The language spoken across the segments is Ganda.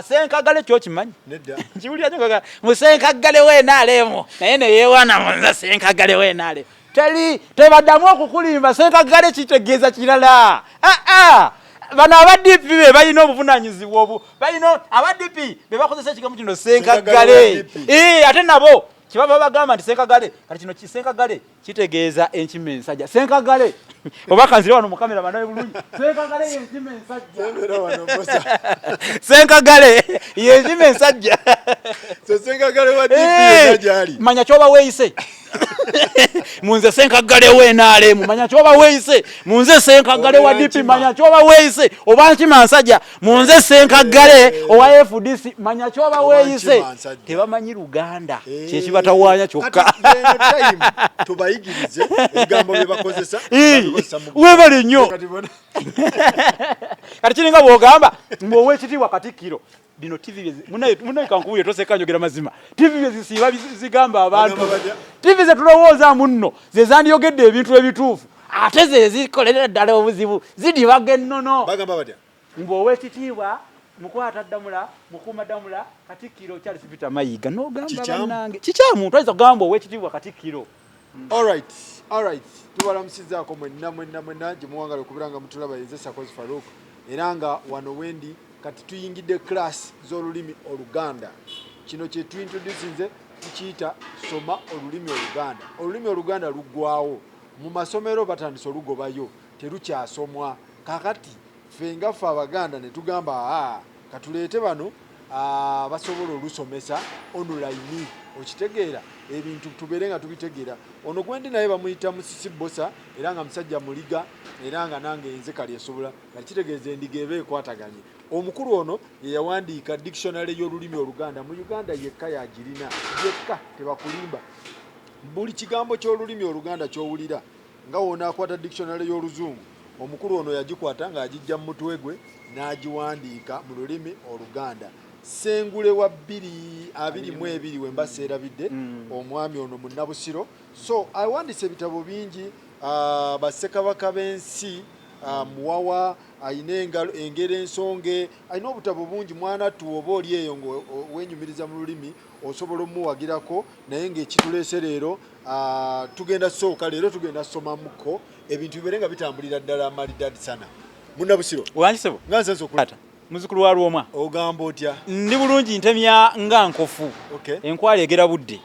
senkagale kyo kimanyi nedda nkiwulira nyoga musenkagale weenaalemo naye ne yeewana munza senkagale weenaale tebaddamu okukulimba senkagale kitegeeza kirala bano abadipi be balina obuvunaanyizibwa obu balina abadipi be bakozesa ekigambo kino senkagale ate nabo kibava bagamba nti senkagale kati kino kisenkagale kitegeeza enkima ensajja senkagale oba kanzire wano mu kamera banawe bulungi senkagale yenkima ensajja senkagale yenkima ensajja senkagale wa dipi ensajja manya kyoba weeyise munze senkagale weenaale mumanya kyoba weeyise munze senkagale wa dipi manya kyoba weeyise oba nkima nsajja munze senkagale owa FDC manya kyoba weeyise tebamanyi Luganda kyekibatawaanya kyokka tubayigirize ebigambo bye bakozesa webale nnyo kati kiringa bw'ogamba ng'owekitiibwa Katikkiro bino TV munaye kankubuye toseka njogera mazima TV bezisiiba zigamba abantu TV zetulowooza munno ze zandiyogedde ebintu ebituufu ate ze zikolera ddala obuzibu zidibaga ennono bagamba batya ng'owekitiibwa mukwataddamula mukuumaddamula Katikkiro Charles Peter Mayiga n'ogamba bannange kikyamu twayinza kugamba owekitiibwa Katikkiro. All right tubalamusizaako mwenna gye muwangala okubiranga mutulaba yenze Sakozi Farouk era nga wano wendi kati tuyingidde class z'olulimi Oluganda. Kino kye tuintroducinze tukiyita soma olulimi Oluganda. Olulimi Oluganda luggwawo mu masomero batandise olugobayo terukyasomwa kakati ffe nga ffe Abaganda ne tugamba katuleete bano basobola olusomesa online okitegeera ebintu tubeere nga tubitegeera ono gwendi naye bamuyita musisi BBOSA era nga musajja muliga era nga nange nze kali esobola nga kitegeeza endiga eba ekwataganye omukulu ono yeyawandiika dictionary y'olulimi Oluganda mu Uganda yekka yagirina yekka tebakulimba buli kigambo ky'olulimi Oluganda ky'owulira nga wona akwata dictionary y'Oluzungu omukulu ono yagikwata ng'agijja mu mutwe gwe n'agiwandiika mu lulimi Oluganda. Sengule wa 2022 wemba serabidde omwami ono mu Nabusiro so awandiise ebitabo bingi bassekabaka b'ensi muwawa ayina engero ensonge ayina obutabo bungi mwana tuwoba oli eyo ng'wenyumiriza mu lulimi osobola omuwagirako naye ng'ekituleese leero tugenda sooka leero tugenda somamuko ebintu bibeere nga bitambulira ddala amalidadi sana mu Nabusiro wanjisebo nga nze nsokulata muzukulu wa Lwomwa ogamba otya ndi bulungi ntemya nga nkofu okay. Enkwala egera budde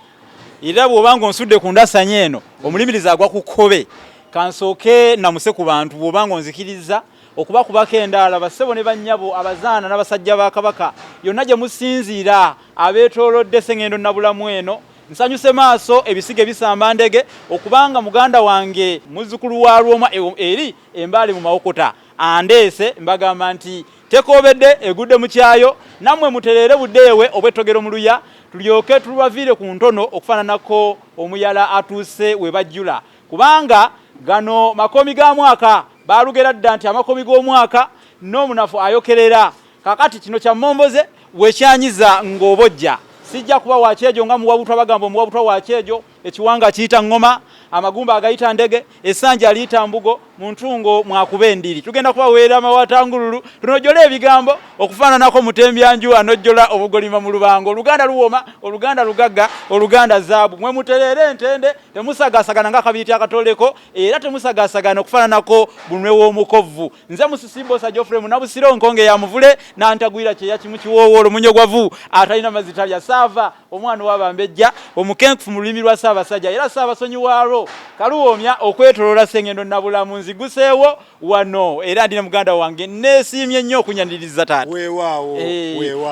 era bw'obanga onsudde ku ndasanya eno omulimiriza agwa ku kkobe kansooke namuse ku bantu bw'obanga onzikiriza okubakubako endaala bassebo ne bannyabo abazaana n'abasajja ba Kabaka yonna gye musinziira abeetoolodde Sengendo Nabulamu eno nsanyuse maaso ebisige bisamba ndege okubanga muganda wange muzzukulu wa Lwomwa eri embaali mu Mawokota andeese mbagamba nti tekoobedde egudde mu kyayo nammwe mutereere buddeewe obw'ettogero mu luya tulyoke tulubaviire ku ntono okufaananako omuyala atuuse we bajjula kubanga gano makomi ga mwaka baalugera dda nti amakomi g'omwaka n'omunafu ayokerera kakati kino kya mmomboze bwekyanyiza ng'obojja sijja kuba wakyejo nga muwabutwa bagamba omuwabutwa wakyejo ekiwanga kiyita ngoma amagumba agayita ndege essanja aliyita mbugo mu ntungo mwakuba endiri tugenda kubaweera amawatangululu tunojjola ebigambo okufaananako mutembyanju anojjola obugolima mu lubango Oluganda luwoma Oluganda lugagga Oluganda zaabu mwe mutereere entende temusagasagana nga kabiiti akatoleko era temusagasagana okufaananako bunwe w'omukovu nze musisi BBOSA Geoffrey mu Nabusiro nkonge ya muvule n'antagwira kyeya kimu kiwoowolo munyogwavu atalina mazita lya saava omwana w'abambejja omukenkufu mu lulimi lwa Ssaabasajja era Ssaabasonyiwaalo kaluwoomya okwetoloola Sengendo Nabulamu nziguseewo wano era ndina muganda wange neesiimye nnyo okunyaniriza taata weewaawo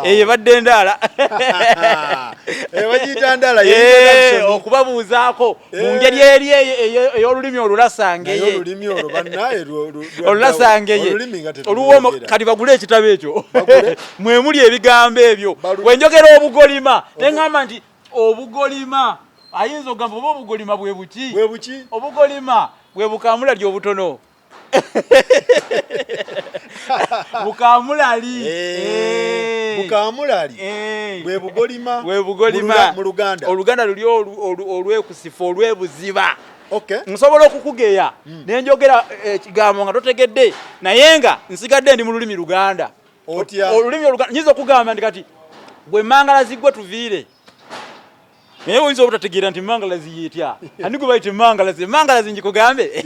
eyo badde endaala bagiyita ndaala okubabuuzaako mu ngeri eri ey'olulimi olulasangeeye olulasangeeye oluwomo kati bagule ekitabo ekyo mwemuli ebigambo ebyo wenjogera obugolima neŋŋamba nti obugolima ayinza ogamba oba obugolima bwe buki obugolima bwe bukamulali obutono bukamulali bwe bugolima mu Luganda Oluganda luli olwekusifa olwebuziba nsobola okukugeya nenjogera ekigambo nga totegedde naye nga nsigadde ndi mu lulimi Luganda olulimi oluganda nyiza okugamba ndi kati bwe mangalazi gwe tuviire naye oyinza obutategeera nti mangalazi yetya ani gwe bayita mangalazi njikugambe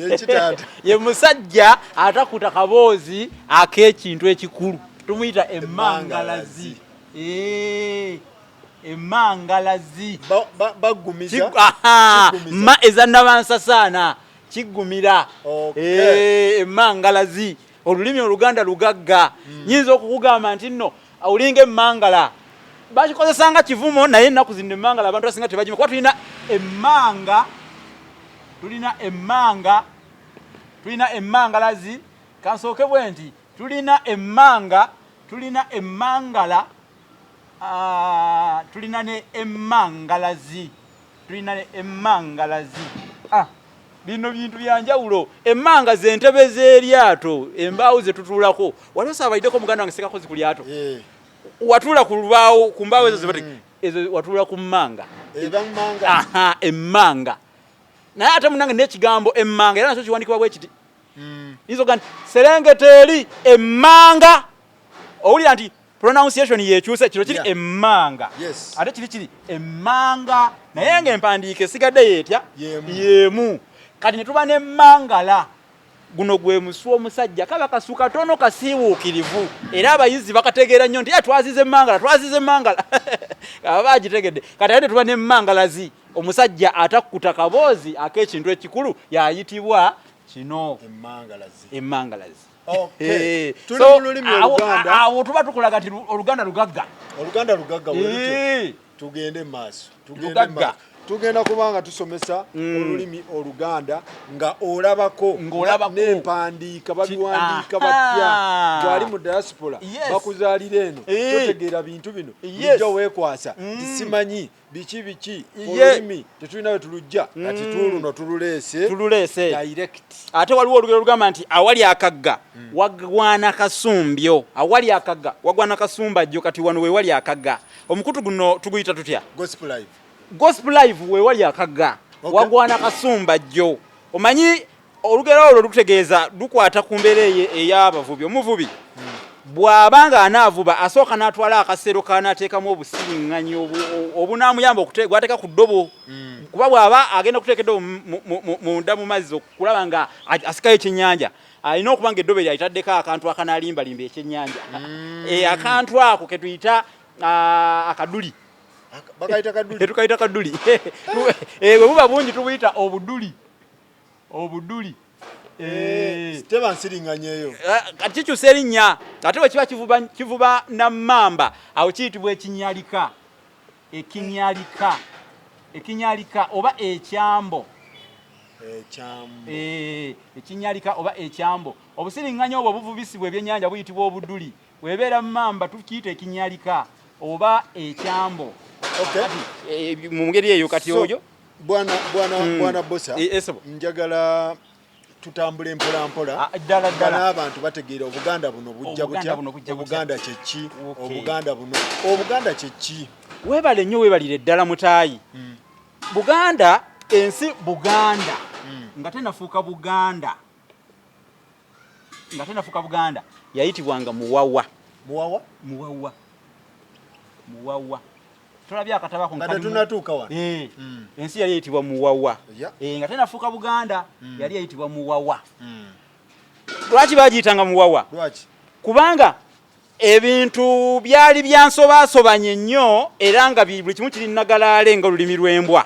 ye musajja atakuta kaboozi ak'ekintu ekikulu tumuyita emmangalazi emmangalazi bagumiza ma ezannabansasaana kiggumira emmangalazi olulimi oluganda lugagga nyinza okukugamba nti nno olinga emmangala bakikozesanga kivumo naye ennaku zino emmangala abantu basinga tebagima kuba tulina emmangalazi kansooke bwe nti tulina emmangala tulina ne emmangalazi bino bintu byanjawulo emmanga z'entebe z'eryato embaawo ze tutuulako waliwo saabayiddeko muganda wange sekakozi ku lyato watuula ku lubaawo ku mbaawo ezo watuula ku mmanga emmanga naye ate munange n'ekigambo emmanga era nakyo kiwandikibwa bwe kiti izoga nti serengeta eri emmanga owulira nti pronunciation yekyuse kino kiri emmanga ate kiri emmanga naye ng'empandiika esigadde yeetya yemu kati ne tuba n'emmangala guno gwe musu omusajja kaba kasu katono kasiiwuukirivu era abayizi bakategeera nnyo nti twazize emmangala aba bagitegedde kati ate tuba n'emmangalazi omusajja atakkuta kaboozi ak'ekintu ekikulu yayitibwa kino emmangalazi. Tuli mu lulimi Oluganda awo tuba tukulaga ti Oluganda lugagga tugende maaso tugenda kubanga tusomesa olulimi Oluganda nga olabako n'empandiika babiwandiika batya twali mu diaspora bakuzaalira eno totegeera bintu bino bijja weekwasa tisimanyi biki olulimi tetulina we tulujja kati tuluno tululeese direct ate waliwo olugero lugamba nti awali akagga wagwana kasumbyo awali akagga wagwana kasumbajjo kati wano wewali akagga omukutu guno tuguyita tutya gospel live wewali akagga wagwana kasumbajjo omanyi olugero olwo lukutegeeza lukwata ku mbeera ey'abavubi omuvubi bw'abanga anaavuba asooka n'atwala akasero kanateekamu obusiŋŋanyi obunaamuyamba gwateeka ku ddobo kuba bw'aba agenda kuteeka eddobo munda mu mazzi okulaba nga asikayo ekyennyanja alina okuba nga eddobo eryo ayitaddeko akantu akanaalimbalimba ekyennyanja akantu ako ke tuyita akaduli tukayita kaduli bwe buba bungi tubuyita obuduli Steva nsiringanyeyo kati kikyusa erinnya ate bwe kiba kivuba nammamba awo kiyitibwa ekinyalika oba ekyambo ekinyalika oba ekyambo obusiringanya obwo buvubisibwa ebyennyanja buyitibwa obuduli webeera mmamba tukiyita ekinyalika oba ekyambo mu ngeri eyo kati oyo bwana bosa njagala tutambule mpola n'abantu bategeera Obuganda buno bujja butya Obuganda kyeki Obuganda kyeki weebale nnyo weebalire ddala mutaayi Buganda ensi Buganda nga tenafuuka Buganda yayitibwanga muwawa tulabye akatabako ensi yali eyitibwa muwawa nga tenafuuka Buganda yali eyitibwa muwawa lwaki bagiyitanga muwawa kubanga ebintu byali byansobaasobanye nnyo era nga buli kimu kiri nagalaale nga olulimi lw'embwa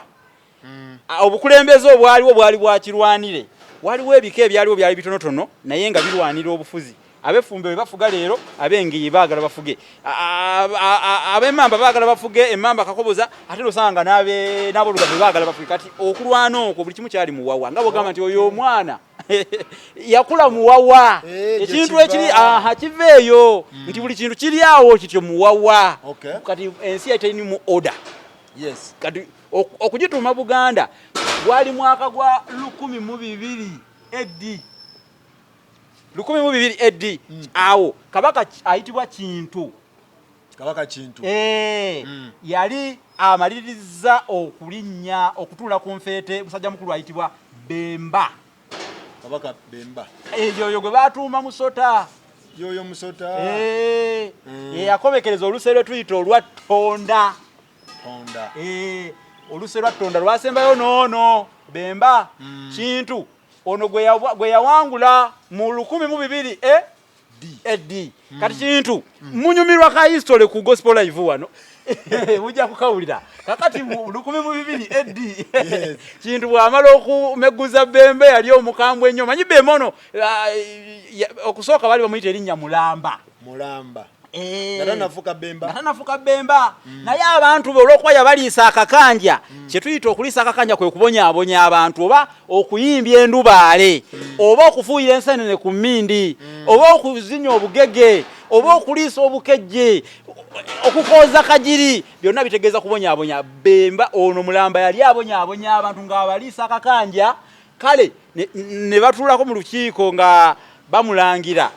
obukulembeze obwaliwo bwali bwakirwanire waliwo ebika ebyaliwo byali bitonotono naye nga birwanira obufuzi abefumbe bwe bafuga leero abengeyi baagala bafuge ab'emmamba baagala bafuge emmamba kakoboza ate losanga n'aboolugambe baagala bafuge kati okulwana okwo buli kimu kyali muwawa nga bwogamba nti oyo omwana yakula muwawa ekintu ekiri kiveeyo nti buli kintu kiri awo kityo muwawa kati ensi yayitanimu order kati okugituuma Buganda gwali mwaka gwa 1200 AD 1200 AD awo kabaka ayitibwa Kintu yali amaliriza okulinnya okutuula ku nfeete musajja mukulu ayitibwa Bemba kabaka Bemba eyo gwe batuuma Musota yoyo musota yakomekereza oluse lwe tuyita olwa Ttonda. Oluse lwa Ttonda lwasembayo noono Bemba Kintu ono gwe yawangula mu 1200 AD. Kati Kintu munyumirwa ka history ku gospel live wano mujja kukawulira kakati mu 1200 AD Kintu bwamala okumeguza Bemba yali omukambwe ennyo manyi Bemba ono okusooka bali bamuyita erinnya Mulamba. Nafuka Bemba naye abantu be olwokuba yabaliisa akakanja kyetuyita okuliisa akakanja kwe kubonyaabonya abantu oba okuyimbya endubaale oba okufuuyira ensenene ku mmindi oba okuzinya obugege oba okuliisa obukejje okukooza kajiri byonna bitegeeza kubonyaabonya. Bemba ono Mulamba yali abonyaabonya abantu ng'abaliisa akakanja kale ne batuulako mu lukiiko nga bamulangira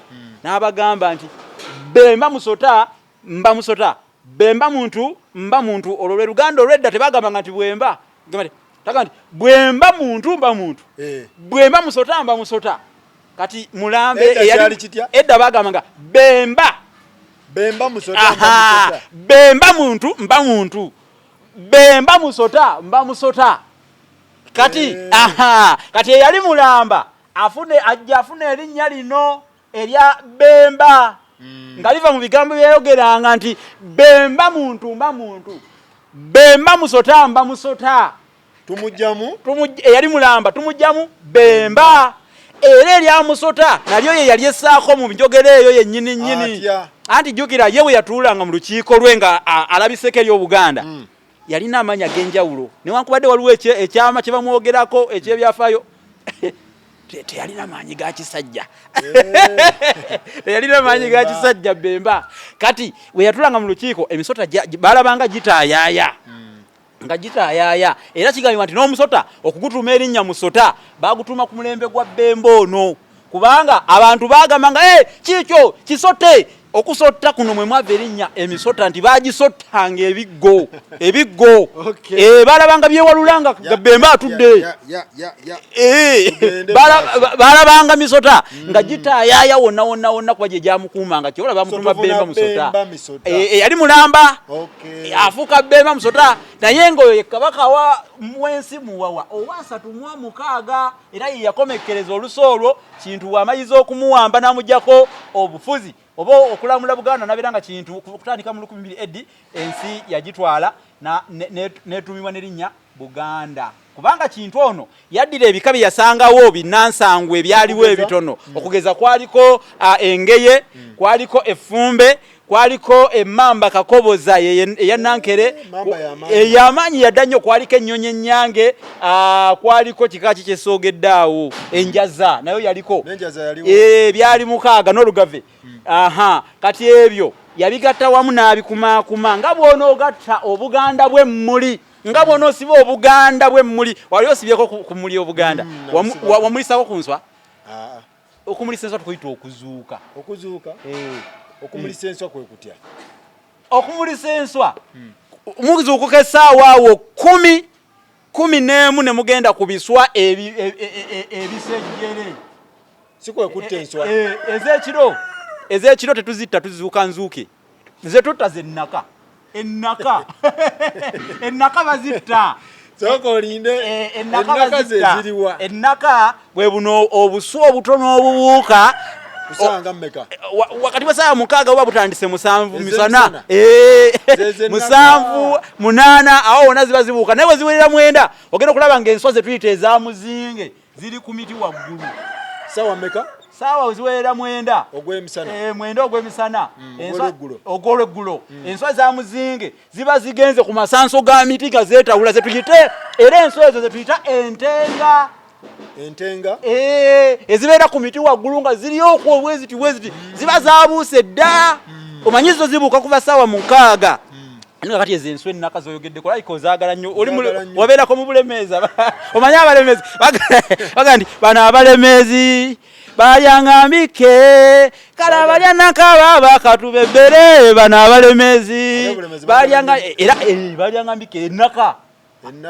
n'abagamba nti Bemba musota mba musota, Bemba muntu mba muntu. Olwo lwe Luganda olwedda tebagambanga nti Bwemba taga nti Bwemba muntu mba muntu, Bwemba musota mba musota. Kati Mulambe edda bagambanga Bemba musota mba musota, Bemba muntu mba muntu, Bemba musota mba musota. Kati kati yali Mulamba afune erinnya lino erya Bemba nga liva mu bigambo byayogeranga nti Bemba muntu mba muntu, Bemba musota mba musota. Yali Mulamba tumujjamu Bemba. Era erya musota nalyo ye yali essaako mu njogera eyo yennyini. Anti jjukira ye we yatuulanga mu lukiiko lwe nga alabiseko eri Obuganda yalina amanyi ag'enjawulo newankubadde waliwo ekyama kye bamwogerako ekyebyafaayo teyalina maanyi ga kisajja. Teyalina maanyi ga kisajja Bemba. Kati we yatulanga mu lukiiko emisota balabanga gitaayaaya nga gitaayaaya era kigambibwa nti n'omusota okugutuma erinnya musota bagutuma ku mulembe gwa Bemba ono kubanga abantu bagambanga kikyo kisote. Okusota kuno mwe mwava erinnya emisota nti bagisotanga ebiggo balabanga byewalulanga Bemba atudde balabanga misota nga gitaayaaya wonna kuba gye gyamukuumanga kyola bamutuma Bemba musota. Yali Mulamba afuuka Bemba musota naye ng'oyo ye kabaka wa mwensi muwawa owa 3 era ye yakomekereza oluso olwo Kintu wamayiza okumuwamba n'amuggyako obufuzi oba okulamula Buganda nabiranga Kintu kutandika mu 1200 AD ensi yagitwala netumibwa nerinnya Buganda kubanga Kintu ono yaddira ebika bye yasangawo binnansangwe byaliwo ebitono okugeza kwaliko engeye kwaliko effumbe kwaliko emmamba kakoboza eyanankere ey'amaanyi yadda nnyo kwaliko ennyonyi ennyange kwaliko kikaaki kyesoogeddaawo enjaza nayo yaliko byali 6 n'olugave kati ebyo yabigatta wamu n'abikumaakuma nga bw'onoogatta Obuganda bw'emmuli nga bw'onoosiba Obuganda bw'emmuli wali osibyeko ku mmuli Obuganda wamulisako ku nswa okumulisa enswa tukuyita okuzuuka okumulisa enswa kwe kutya okumulisa enswa muzuukuka essaawa awo 10 ne mugenda ku biswa ebisejjere si kwe kutta enswa ez'ekiro tetuzitta tuzizuuka nzuuke ze tutta zennaka ennaka bazitta soko olinde ennaka zeziriwa ennaka bwe buno obusu obutono obubuuka kusanga mmeka wakati wa saa 6 oba butandise 7 misana 7 8 awo wona ziba zibuuka naye bwe ziwerera 9 ogenda okulaba ng'enswa ze tuyita eza muzinge ziri ku miti waggulu sawa mmeka sawa ziwerera 9 ogw'emisana 9 ogw'emisana ogw'olweggulo enswa za muzinge ziba zigenze ku masanso ga miti nga zeetawula ze tuyite era enswa ezo ze tuyita entenga ezibeera ku miti waggulu nga ziri okwo bweziti ziba zabuuse dda omanyi zo zibuuka kuva ssaawa 6 nga kati ezo enswa ennaka zoyogeddeko like ozaagala nnyo wabeerako mu bulemeezi omanyi abalemezi baga nti bano abalemezi balyanga mbike kala balya nakaba bakatubebbere bano abalemezi balyanga mbike ennaka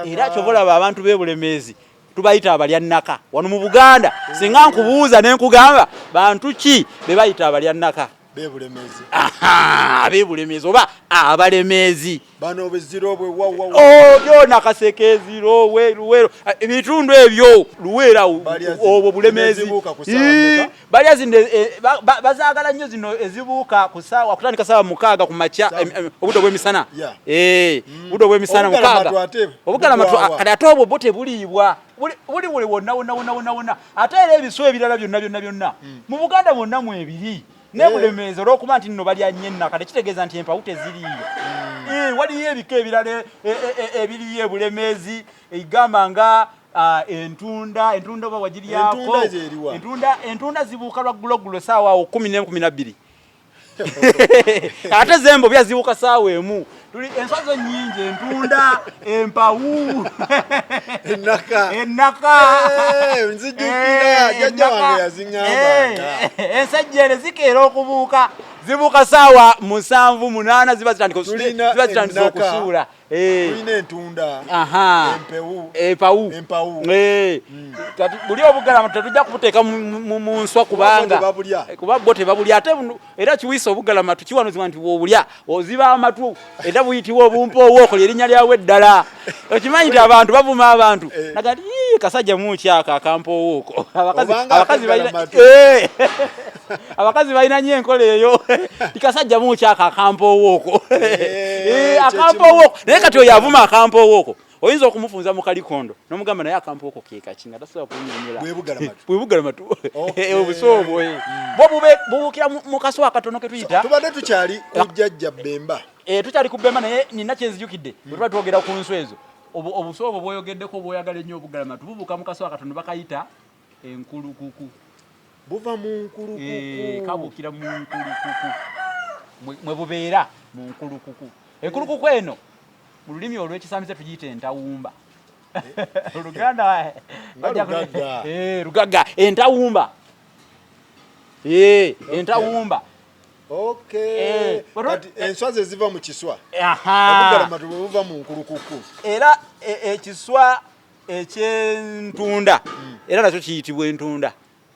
era kyobolaba abantu b'ebulemezi tubayita abalya nnaka wano mu Buganda singa nkubuuza ne nkugamba bantu ki be bayita abalya nnaka bebulemezi abebulemezi oba abalemezi bano beziro bwe wawa byona kasekezi luwero ebitundu ebyo luwera obwo bulemezi balya zinde bazagala nnyo zino ezibuuka ku ssaawa kutandika ssaawa 6 ku makya obudde bw'emisana obudde bw'emisana 6 obugalamatu kati ate obwo bo tebuliibwa buli wonna ate era ebiswa ebirala byonna mu Buganda mwonna mwebiri nebulemezi olwokuba nti nno balya nnyo ennaka tekitegeeza nti empawu teziriiyo waliyo ebika ebirala ebiriyo ebulemezi igamba nga entunda oba wagiryako entunda zibuuka lwaggulogulo saawa 10 ne 12 ate zembo byazibuuka saawa emu tuli ensazo nnyingi entunda empawu ennaka nzijukira jjajja wange yaziŋŋamba ensajjere zikeera okubuuka zibuuka saawa 7 8 ziba zitandika okusuula tulina entunda empawu buli obugalama tetujja kubuteeka mu nswa kubanga kuba bo tebabulya ate era kiwiisa obugalama tukiwanuzibwa nti bw'obulya oziba amatu era buyitibwa obumpoowo okola erinnya lyawe eddala okimanyi nti abantu bavuma abantu nagati kasajja muukyaka akampoowo oko abakazi balina nnyo enkola eyo tikasajja muukyaka akampoowo oko akampoowo oko naye kati oyo avuma akampoowo oko oyinza okumufunza mu kalikondo n'omugamba naye akampa oko keeka kinga tasobola kunyumira bwebugalamatu obusoobwo bo bubuukira mu kaswa akatono ke tuyita tubadde tukyali ku jjajja Bemba tukyali ku Bemba naye nina kyenzijukidde bwe tuba twogera ku nswa ezo obusoobwo bwoyogeddeko bwoyagala ennyo obugalamatu bubuuka mu kaswa akatono bakayita enkulukuku buva mu nkulukuku kabuukira mu nkulukuku mwe bubeera mu nkulukuku enkulukuku eno mu lulimi olw'ekisamize tugiyita entawumba Oluganda Rugaga entawumba entawumba okay kati enswa ze ziva mu kiswa obugalamatu buva mu nkulukuku era ekiswa eky'entunda era nakyo kiyitibwa entunda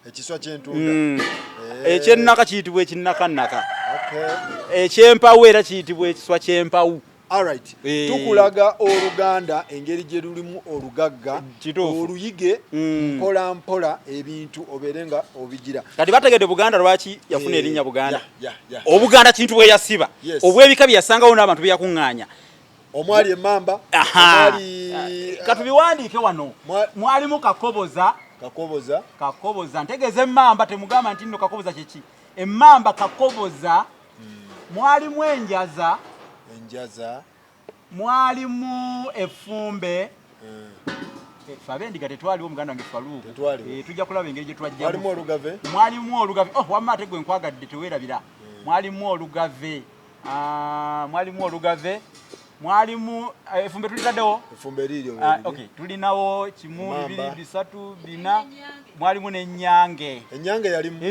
ekiswa ky'entunda eky'ennaka kiyitibwa ekinnakannaka eky'empawu era kiyitibwa ekiswa ky'empawu. Alright. Tukulaga Oluganda engeri gye lulimu olugagga oluyige mpola mpola ebintu oberenga obigira. Kati bategedde Buganda lwaki yafuna erinnya Buganda. Obuganda kintu bwe yasiba. Obwebika byasangawo n'abantu byakuŋŋaanya. Omwali emmamba, omwali katubiwandiike wano. Mwalimu Kakoboza. Kakoboza. Ntegeeze emmamba temugamba nti nno Kakoboza kiki. Emmamba Kakoboza. Mwalimu Enjaza. Mwalimu Efumbe Fabendiga tetwaliwo muganda wange Faluku tujja kulaba engeri gye twajja mwalimu Olugave wamma ate gwe nkwagadde teweerabira mwalimu Olugave mwalimu Efumbe tulitaddewo okay tulinawo kimu 2 3 4 mwalimu n'Ennyange yalimu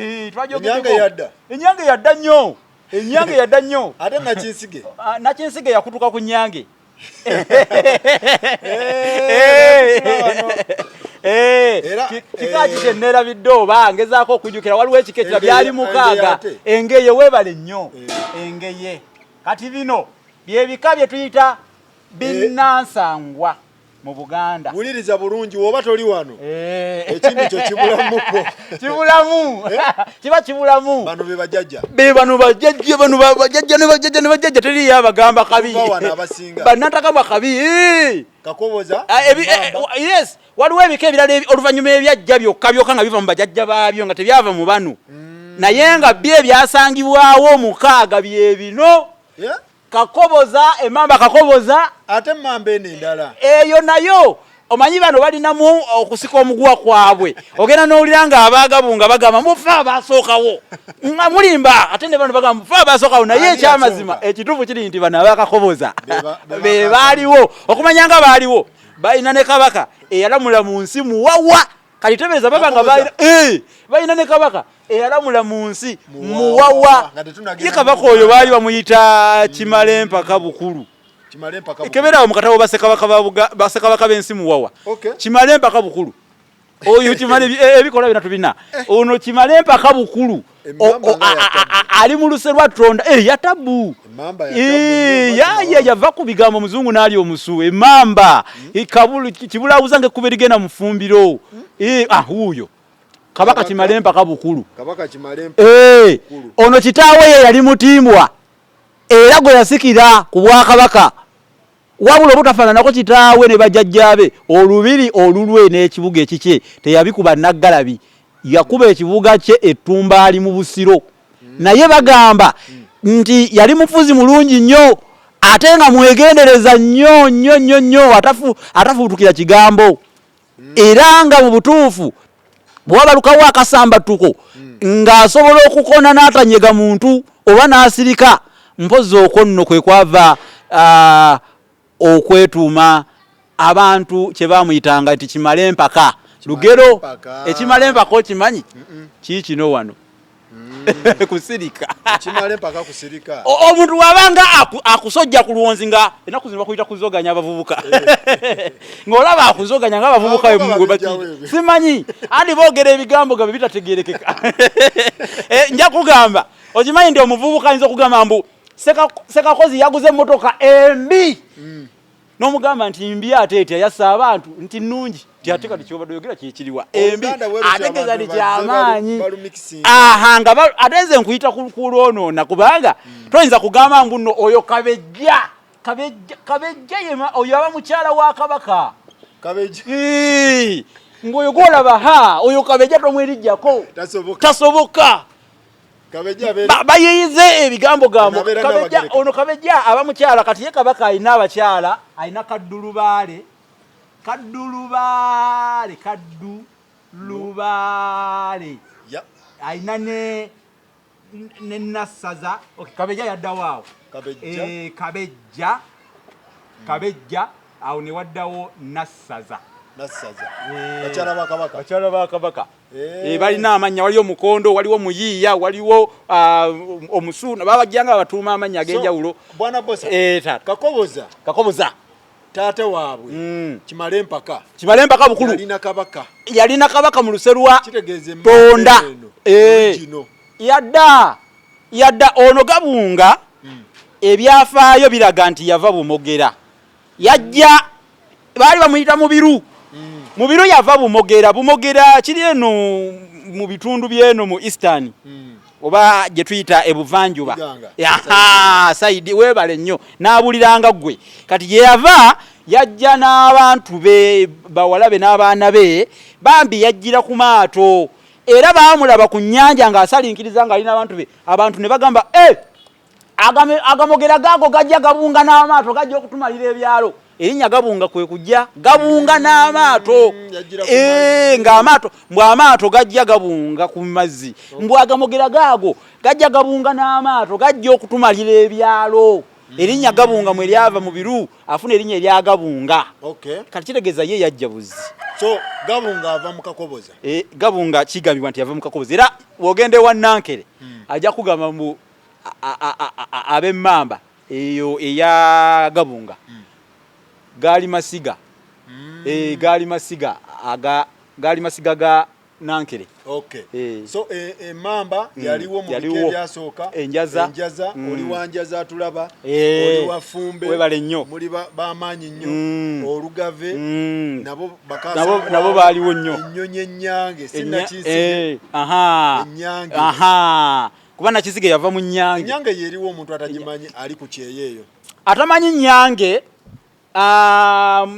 Ennyange yadda nnyo Ennyange yadda nnyo ate Nakinsige Nakinsige yakutuka ku Nnyange Kika kitenera biddo bangezaako okujjukira waliwo ekiketira byali mukaaga engeye webale nnyo engeye kati bino byebika bye tuyita binnansangwa mu Buganda. Wuliriza bulungi woba toli wano. Ekintu kyo kibulamuko. Kibulamu. Kiba kibulamu. Bano be bajjajja. Bano bajjajja ne bajjajja teri yabagamba kabi. Bana abasinga. Banataka bakabi. Kakoboza. Yes. Waliwo ebika ebirala oluvannyuma ebyajja byokka nga biva mu bajjajja baabyo nga tebyava mu banu. Naye nga bye byasangibwawo mukaaga bye bino. Kakoboza emmamba Kakoboza ate emmamba eno endala eyo nayo omanyi bano balinamu okusika omugwa kwabwe ogenda n'owulira nga abaagabunga bagamba mufa abasookawo nga mulimba ate ne bano bagamba mufa abasookawo naye ekyamazima ekituufu kiri nti bano abakakoboza be baaliwo okumanya nga baaliwo balina ne kabaka eyalamula mu nsi muwawa kati tebeeza baba nga balina ne kabaka eyalamula mu nsi muwawa ye kabaka oyo baali bamuyita Kimalempa Kabukulu Kimale mpaka bukulu. Kebera omukatawo basekabaka bensimu wawa. Okay. Kimale mpaka bukulu. Oyo kimale ebikola bina tubina. Ono kimale mpaka bukulu. Ali mu luserwa tonda yatabu. Emamba yatabu. Yava ku bigambo muzungu nali omusu. Emamba ikabulu kibula uzange kuberigena mufumbiro. Huyo. Kabaka kimale mpaka bukulu. Kabaka kimale mpaka bukulu. Ono kitaawe yali mutimbwa. Era gwe yasikira ku Bwakabaka. Wabula obutafaananako kitaawe ne bajjajjaabe olubiri olulwe n'ekibuga ekikye teyabikuba naggalabi yakuba ekibuga kye ettumba ali mu busiro naye bagamba nti yali mufuzi mulungi nnyo ate nga mwegendereza nnyo atafuutukira kigambo era nga mu butuufu bwabalukawo akasambattuko ng'asobola okukona n'atanyega muntu oba n'asirika mpozi okwo nno kwe kwava okwetuuma abantu kye bamuyitanga nti kimale mpaka lugero ekimale mpaka okimanyi kiikino wano kusirika kimale mpaka kusirika omuntu wabanga akusojja ku luwonzi nga ennaku zino bakuyita kuzoganya abavubuka ng'olaba akuzoganya ng'abavubuka simanyi andi boogera ebigambo gabe bitategeerekeka nja kugamba okimanyi nti omuvubuka ayinza okugamba mbu Sekakozi yaguze emmotoka embi n'omugamba nti mbi ate etya yassa abantu nti nnungi nti ate kati kyobadde oyogera kyekiriwa embi ategeeza nti kyamaanyi nga ate nze nkuyita ku lwonoona kubanga toyinza kugamba mbu nno oyo kabejja oyo aba mukyala wa Kabaka ng'oyo gwolaba oyo kabejja tomwerijjako tasoboka bayiyize ebigambo gambo ono kabejja aba mukyala kati ye Kabaka alina abakyala alina kaddulubaale alina ne nassaza kabejja yaddawaawo kabejja awo ne waddawo nassaza bakyala ba Kabaka balina amanya waliwo mukondo waliwo muyiiya waliwo omusuuna babajjanga batuuma amanya ag'enjawulo bwana bosa kakoboza taata waabwe kimale mpaka bukulu yalina kabaka mu luserwa tonda yadda ono Gabunga ebyafaayo biraga nti yava Bumogera yajja baali bamuyita mubiru yava Bumogera kiri eno mu bitundu byeno mu Eastern oba gye tuyita ebuvanjuba saidi webale nnyo n'abuliranga gwe kati gye yava yajja n'abantu be bawalabe n'abaana be bambi yajjira ku maato era baamulaba ku nnyanja ng'asalinkiriza ng'alina abantu be abantu ne bagamba agamogera gaago gajja Gabunga n'amaato gajja okutumalira ebyalo erinnya Gabunga kwe kujja Gabunga n'amaato ng'amaato amaato gajja Gabunga ku mazzi agamogera gaago gajja Gabunga n'amaato gajja okutumalira ebyalo erinnya Gabunga mwe lyava mu biru afuna erinnya erya Gabunga kati kitegeeza ye yajja buzi so Gabunga ava mu Kakoboza Gabunga kigambibwa nti ava mu Kakoboza era wogende wa Nankere ajja kugamba mbu ab'emmamba eyo eya Gabunga gali masiga gali masiga ga Nankere so emamba yaliwo mu bike byasooka enjaza oli wanjaza tulaba oli wafumbe webale nnyo muli bamaanyi nnyo olugave nabo baaliwo nnyo ennyonyi ennyange sinnakinsige ennyange kuba nakisige yava mu nnyange ennyange yeriwo omuntu atagimanyi ali ku kyeyeeyo atamanyi nnyange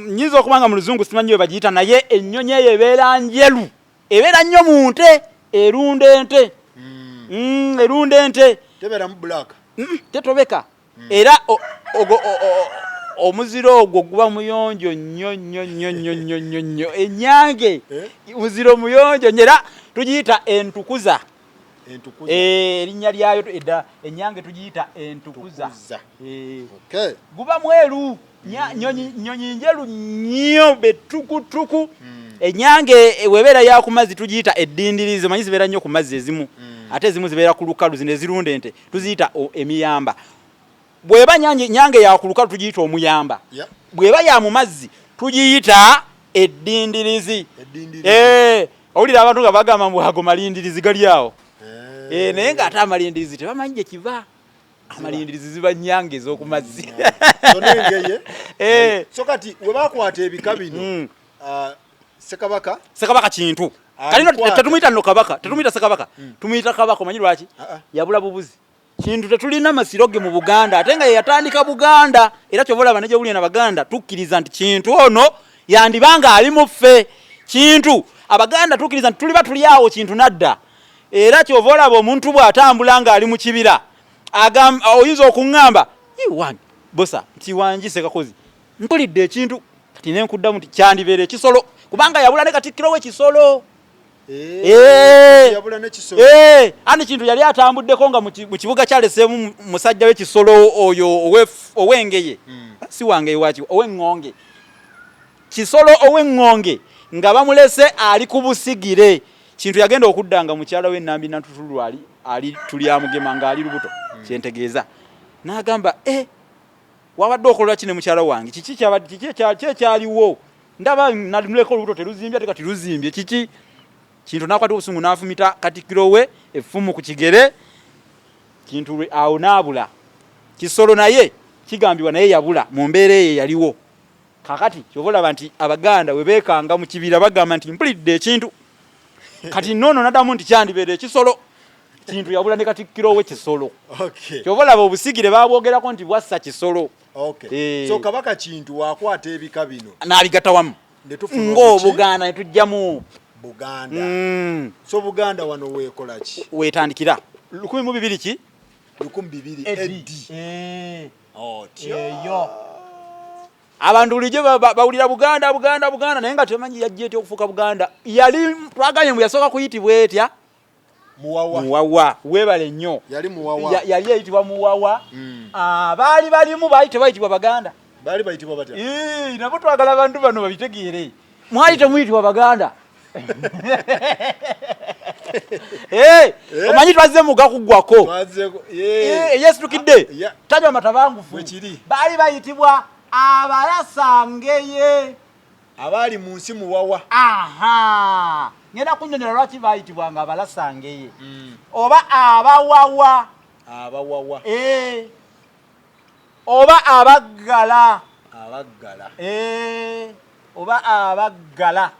nyiza okubanga mu luzungu simanyi we bagiyita naye ennyonyi eyo ebeera njeru ebeera nnyo mu nte erunda ente tebeera mu black tetobeka era omuziro ogwo guba muyonjo nnyo ennyange muziro muyonjo era tugiyita entukuza erinnya lyayo edda ennyange tugiyita entukuza guba mweru nyonyi njeru nnyo betukutuku ennyange webeera ya ku mazzi tugiyita eddindirizi manyi zibeera nnyo ku mazzi ezimu ate ezimu zibeera ku lukalu zino ezirunda ente tuziyita emiyamba bweba nyange yakuluka tugiyita omuyamba bweba ya mu mazzi tugiyita eddindirizi owulira abantu nga bagamba mbu ago malindirizi gali awo naye nga ate amalindirizi tebamanyi gye kiva amalindirizi ziba nyange ez'oku mazzi so kati we bakwata ebika bino sekabaka kintu kalino tetumuyita nno kabaka tetumuyita sekabaka tumuyita kabaka omanyi lwaki yabula bubuzi kintu tetulina masiroge mu Buganda ate nga yatandika Buganda era kyobola bane gyewulira na Baganda tukkiriza nti kintu ono yandibanga ali mu ffe kintu Abaganda tukkiriza nti tuli batuli awo kintu nadda era kyobola omuntu bw'atambula nga ali mu kibira oyinza okuŋŋamba iwange bosa nti wangi sekakozi mpulidde ekintu kati nenkuddamu nti kyandibeera ekisolo kubanga yabula ne Katikkiro w'ekisolo ani kintu yali atambuddeko nga mu kibuga kyaleseemu musajja w'ekisolo oyo ow'engeye si wange waki ow'eŋŋonge kisolo ow'eŋŋonge nga bamulese ali ku busigire kintu yagenda okuddanga mukyala w'ennambi Natutulu ali tuli amugema nga ali lubuto kyentegeeza n'agamba wabadde okolera kine mukyala wange kiki kyaliwo ndaba naleko olubuto teruzimbye ate kati luzimbye kiki kintu nakwata obusungu n'afumita Katikkiro we effumu ku kigere kintu awo n'abula kisolo naye kigambibwa naye yabula mu mbeera eyo yaliwo kakati kyobolaba nti Abaganda we beekanga mu kibira bagamba nti mpulidde ekintu kati nono nadamu nti kyandibeera ekisolo kintu yabula ne Katikkiro we kisolo kyobolaba obusigire babwogerako nti bwassa kisolo so kabaka kintu wakwata ebika bino n'abigatta wamu ng'Obuganda ne tujjamu Buganda so Buganda wano weekola ki weetandikira 1200 ki 1200 eddi eyo abantu bulijjo bawulira Buganda naye nga temanyi yajja etya okufuuka Buganda yali twagambye mbu yasooka kuyitibwa etya muwawa webale nnyo yali eyitibwa muwawa baali balimu baali tebayitibwa Baganda baali bayitibwa batya nabo twagala abantu bano babitegeere mwali temuyitibwa Baganda omanyi twazze muga kuggwako yeesitukidde tajwa matabangufu baali bayitibwa abalasangeye abaali mu nsi muwawa ngenda kunnyonnyola lwaki baayitibwanga abalasangeye oba abawawa oba abaggala oba abaggala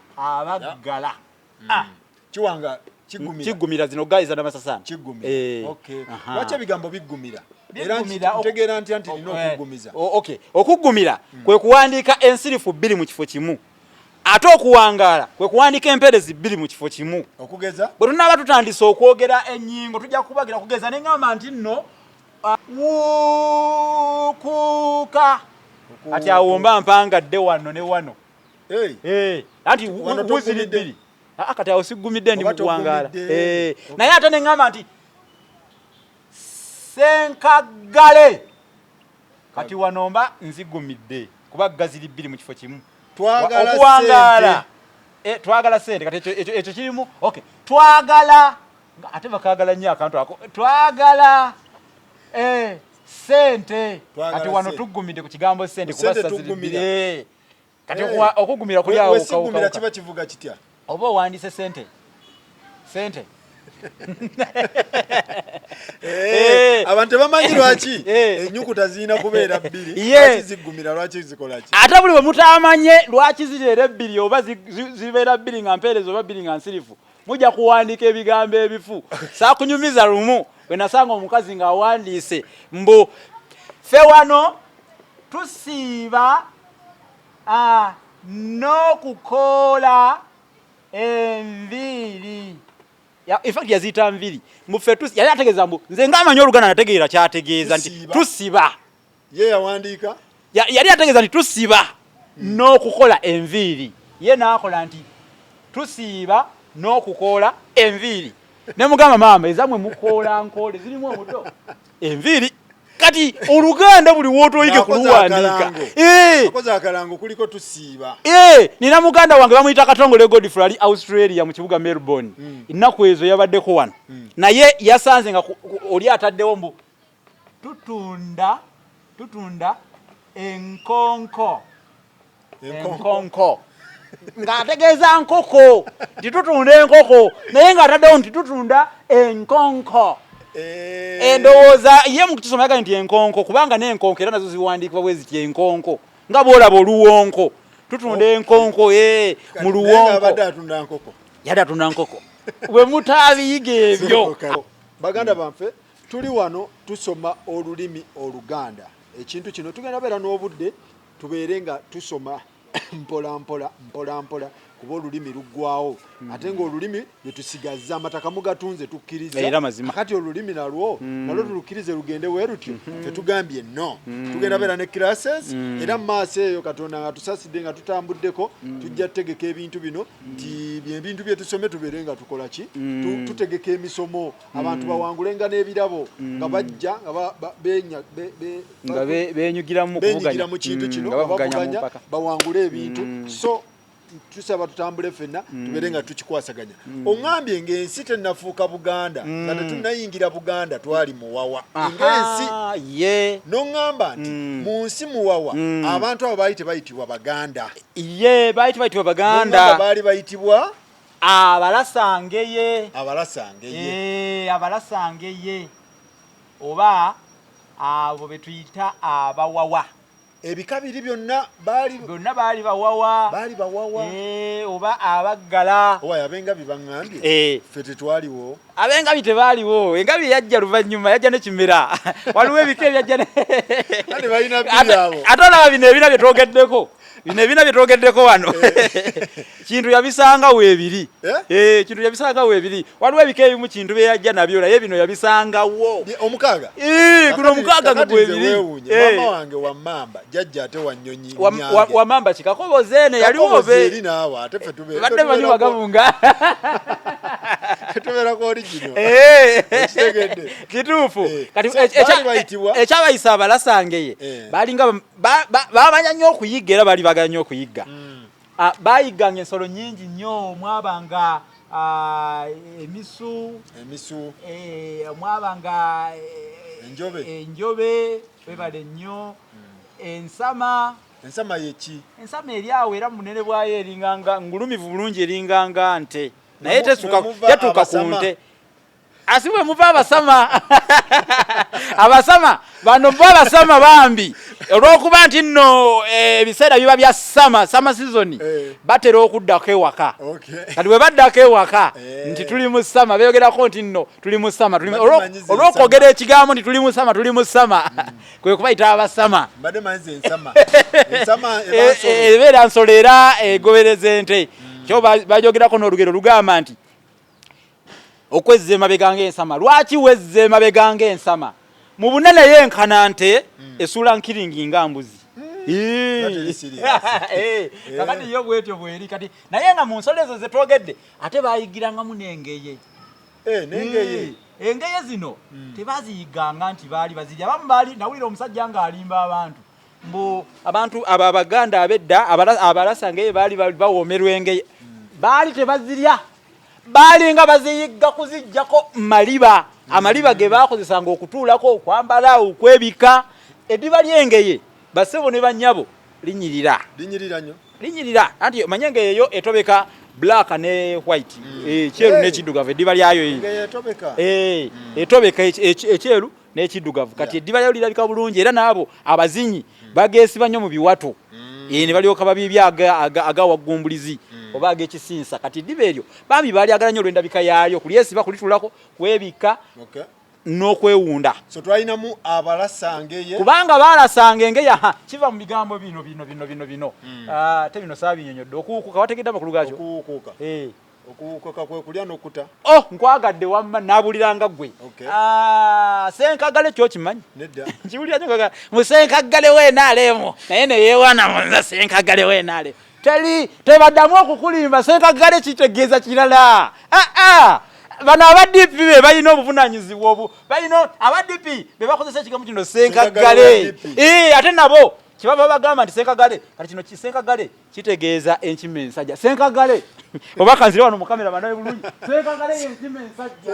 kiwanga kiggumira zino gayiza n'amasasana lwaki ebigambo biggumira era ntegeera ntya nti lina okuggumiza okuggumira kwe kuwandiika ensirifu bbiri mu kifo kimu ate okuwangaala kwe kuwandiika empeerezi bbiri mu kifo kimu okugeza bwe tunaaba tutandise okwogera ennyingo tujja kubagira kugeza ne ŋŋamba nti nno wukuuka ati awomba mpangadde wano ne wano anti wuziri bbiri kati awo siggumidde ndi mu kuwangaala naye ate ne ŋŋamba nti senkagale kati wanomba nzigumidde kuba gaziri bbiri mu kifo kimu okuwangaala twagala sente kati ekyo kirimu twagala ate bakagala nnyo akantu ako twagala sente kati wano tuggumidde ku kigambo sente kuba saziri bbiri kati okugumira kuli awo wesigumira kiba kivuga kitya oba owandiise sente abantu bamanyi lwaki ennyukuta zirina kubeera bbiri lwaki ziggumira lwaki zikola ki ate buli bwe mutamanye lwaki ziteera ebbiri oba zibeera bbiri nga mpeerezi oba bbiri nga nsirifu mujja kuwandiika ebigambo ebifu saakunyumiza lumu bwe nasanga omukazi ng'awandiise mbu ffe wano tusiiba n'okukoola enviiri in fact yaziyita nviiri muffe yali ategeeza mbu nze ng'amanyi Oluganda nategeera kyategeeza nti tusiba ye yawandiika yali ategeeza nti tusiba n'okukola enviiri ye n'akola nti tusiiba n'okukoola enviiri ne mugamba maama ezammwe mukoola nkoole zirimu omuto enviiri kati Oluganda buli wootoyige kuluwandiika akoze akalango kuliko tusiiba nina muganda wange bamuyita Katongole Godfrey ali Australia mu kibuga Melbourne ennaku ezo yabaddeko wano naye yasanze nga oli ataddewo mbu tutunda tutunda enkonko ng'ategeeza nkoko nti tutunda enkoko naye ng'ataddewo nti tutunda enkonko. Endowooza ye mu kisoma yaga nti enkonko kubanga n'enkonko era nazo ziwandiikibwa bwe ziti enkonko nga bw'olaba oluwonko tutunda enkonko mu luwonko yadde atunda nkoko bwe mutaabiyiga ebyo. Baganda banfe tuli wano tusoma olulimi Oluganda. Ekintu kino tugenda beera n'obudde tubeere nga tusoma mpola mpola kuba olulimi luggwawo ate ng'olulimi lwe tusigazza amataka mugatunze tukkiriza era mazima kati olulimi nalwo tulukkirize lugende bwe lutyo tetugambye no tugenda beera ne classes era mu maaso eyo Katonda nga tusasidde nga tutambuddeko tujja tutegeka ebintu bino nti ebintu bye tusome tubeere nga tukola ki tutegeka emisomo abantu bawangulenga n'ebirabo nga bajja nga beenyugira mu kintu kino bavuganya bawangule ebintu so tusaba tutambule fenna tubeere nga tukikwasaganya. Oŋŋambye ng'ensi tennafuuka Buganda nga tetunnayingira Buganda twali muwawa ng'ensi n'oŋŋamba nti mu nsi muwawa abantu abo baali tebayitibwa Baganda baali tebayitibwa Baganda baali bayitibwa abalasangeye oba abo be tuyita abawawa. Ebika biri byonna baali bawawa oba abaggala abengabi baŋŋambye ffe tetwaliwo abengabi tebaaliwo engabi yajja luvannyuma yajja ne kimera waliwo ebika ebyajja ate balina bbiri abo ate olaba bino ebina bye twogeddeko wano kintu yabisanga weebiri kintu yabisanga weebiri waliwo ebika ebimu kintu bye yajja nabyo naye bino yabisangawo omukaaga guno omukaaga gwebiri mama wange Wammamba jjajja ate Wannyonyi Wammamba kikakobozeene yaliwo eri naawe ate ffe badde manyi wagabunga tubeerako origino ekitegedde kituufu kati ekyabayisa abalasangeye balinga bamanya nnyo okuyiga era bali bagala nnyo okuyiga bayigganga ensolo nnyingi nnyo mwabanga emisu mwabanga enjobe webale nnyo ensama yeki ensama eri awo era munene bwayo eringanga ngulumivu bulungi eringanga nte naye tetuuka ku nte asibwe muva abasama abasama bano bo abasama bambi olw'okuba nti nno ebiseera biba bya sama season batera okuddako ewaka kati bwe baddako ewaka nti tuli mu sama beeyogerako nti nno tuli mu sama olw'okwogera ekigambo nti tuli mu sama kwe kubayita abasama ebeera nsolo era egobereza ente kyo bajogerako n'olugero lugamba nti okwezza emabega ng'ensama. Lwaki wezza emabega ng'ensama? Mu bunene yenkana nte esula nkiringi nga mbuzi. Kakati yo bwetyo bweri kati naye nga mu nsolo ezo ze twogedde ate bayigirangamu n'engeye. Engeye zino tebaziyiganga nti baali bazirya abamu baali nawulira omusajja ng'alimba abantu Abaganda abedda abalasangeye baali bawoomerwa engeye baali tebazirya baali nga baziyigga kuzijjako maliba amaliba ge baakozesanga okutuulako okwambala okwebika eddiba ly'engeye basebo ne bannyabo linyirira anti omanye engeye yo etobeka black ne white ekyeru n'ekiddugavu eddiba lyayo etobeka ekyeru n'ekiddugavu kati eddiba lyayo lirabika bulungi era n'abo abazinyi bageesiba nnyo mu biwato ne balyoka babibya agawagumbulizi oba ag'ekisinsa kati eddiba eryo bambi balyagala nnyo olw'endabika yaalyo kulyesiba kulituulako kwebika n'okwewunda so twalinamu abalasangeye kubanga baalasanga engeye kiva mu bigambo bino ate bino saabinyonyodde okuwukuka wategedde amakulu gaakyo okuwukuka kwe kulya n'okkuta nkwagadde wamma naabuliranga ggwe senkagale kyo kimanyi nedda nkiwulira nnyo musenkagale weenaaleemu naye neyeewaana munza senkagale weenaaleemu tebaddamu okukulimba senkagale kitegeeza kirala bano abadipi be balina obuvunaanyizibwa balina abadipi be bakozesa ekigambo kino senkagale ate nabo kibaba bagamba nti senkagale kati kino kisenkagale kitegeeza enkima ensajja senkagale oba kanzire wano mu kamera banawe bulungi senkagale yenkima ensajja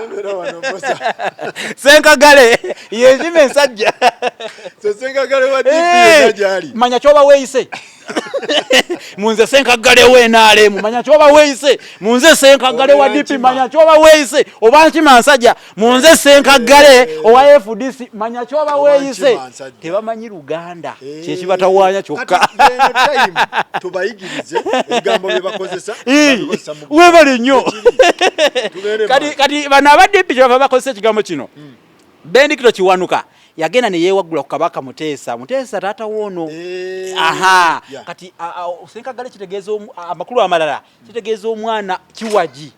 senkagale yenkima ensajja so senkagale wa DP najali manya choba weise munze senkagale we nale manya choba weise munze senkagale wa DP manya choba weise oba nkima nsajja munze senkagale owa FDC manya choba weise tebamanyi Luganda kye kibatawanya kyokka tubayigirize ebigambo bye bakozesa webale nnyo kati bana aba DP kye bakozesa ekigambo kino Bendikito kiwanuka yagenda ne yeewagula ku Kabaka Muteesa taata wono aha kati senkagale kitegeeza amakulu amalala kitegeeza omwana kiwaji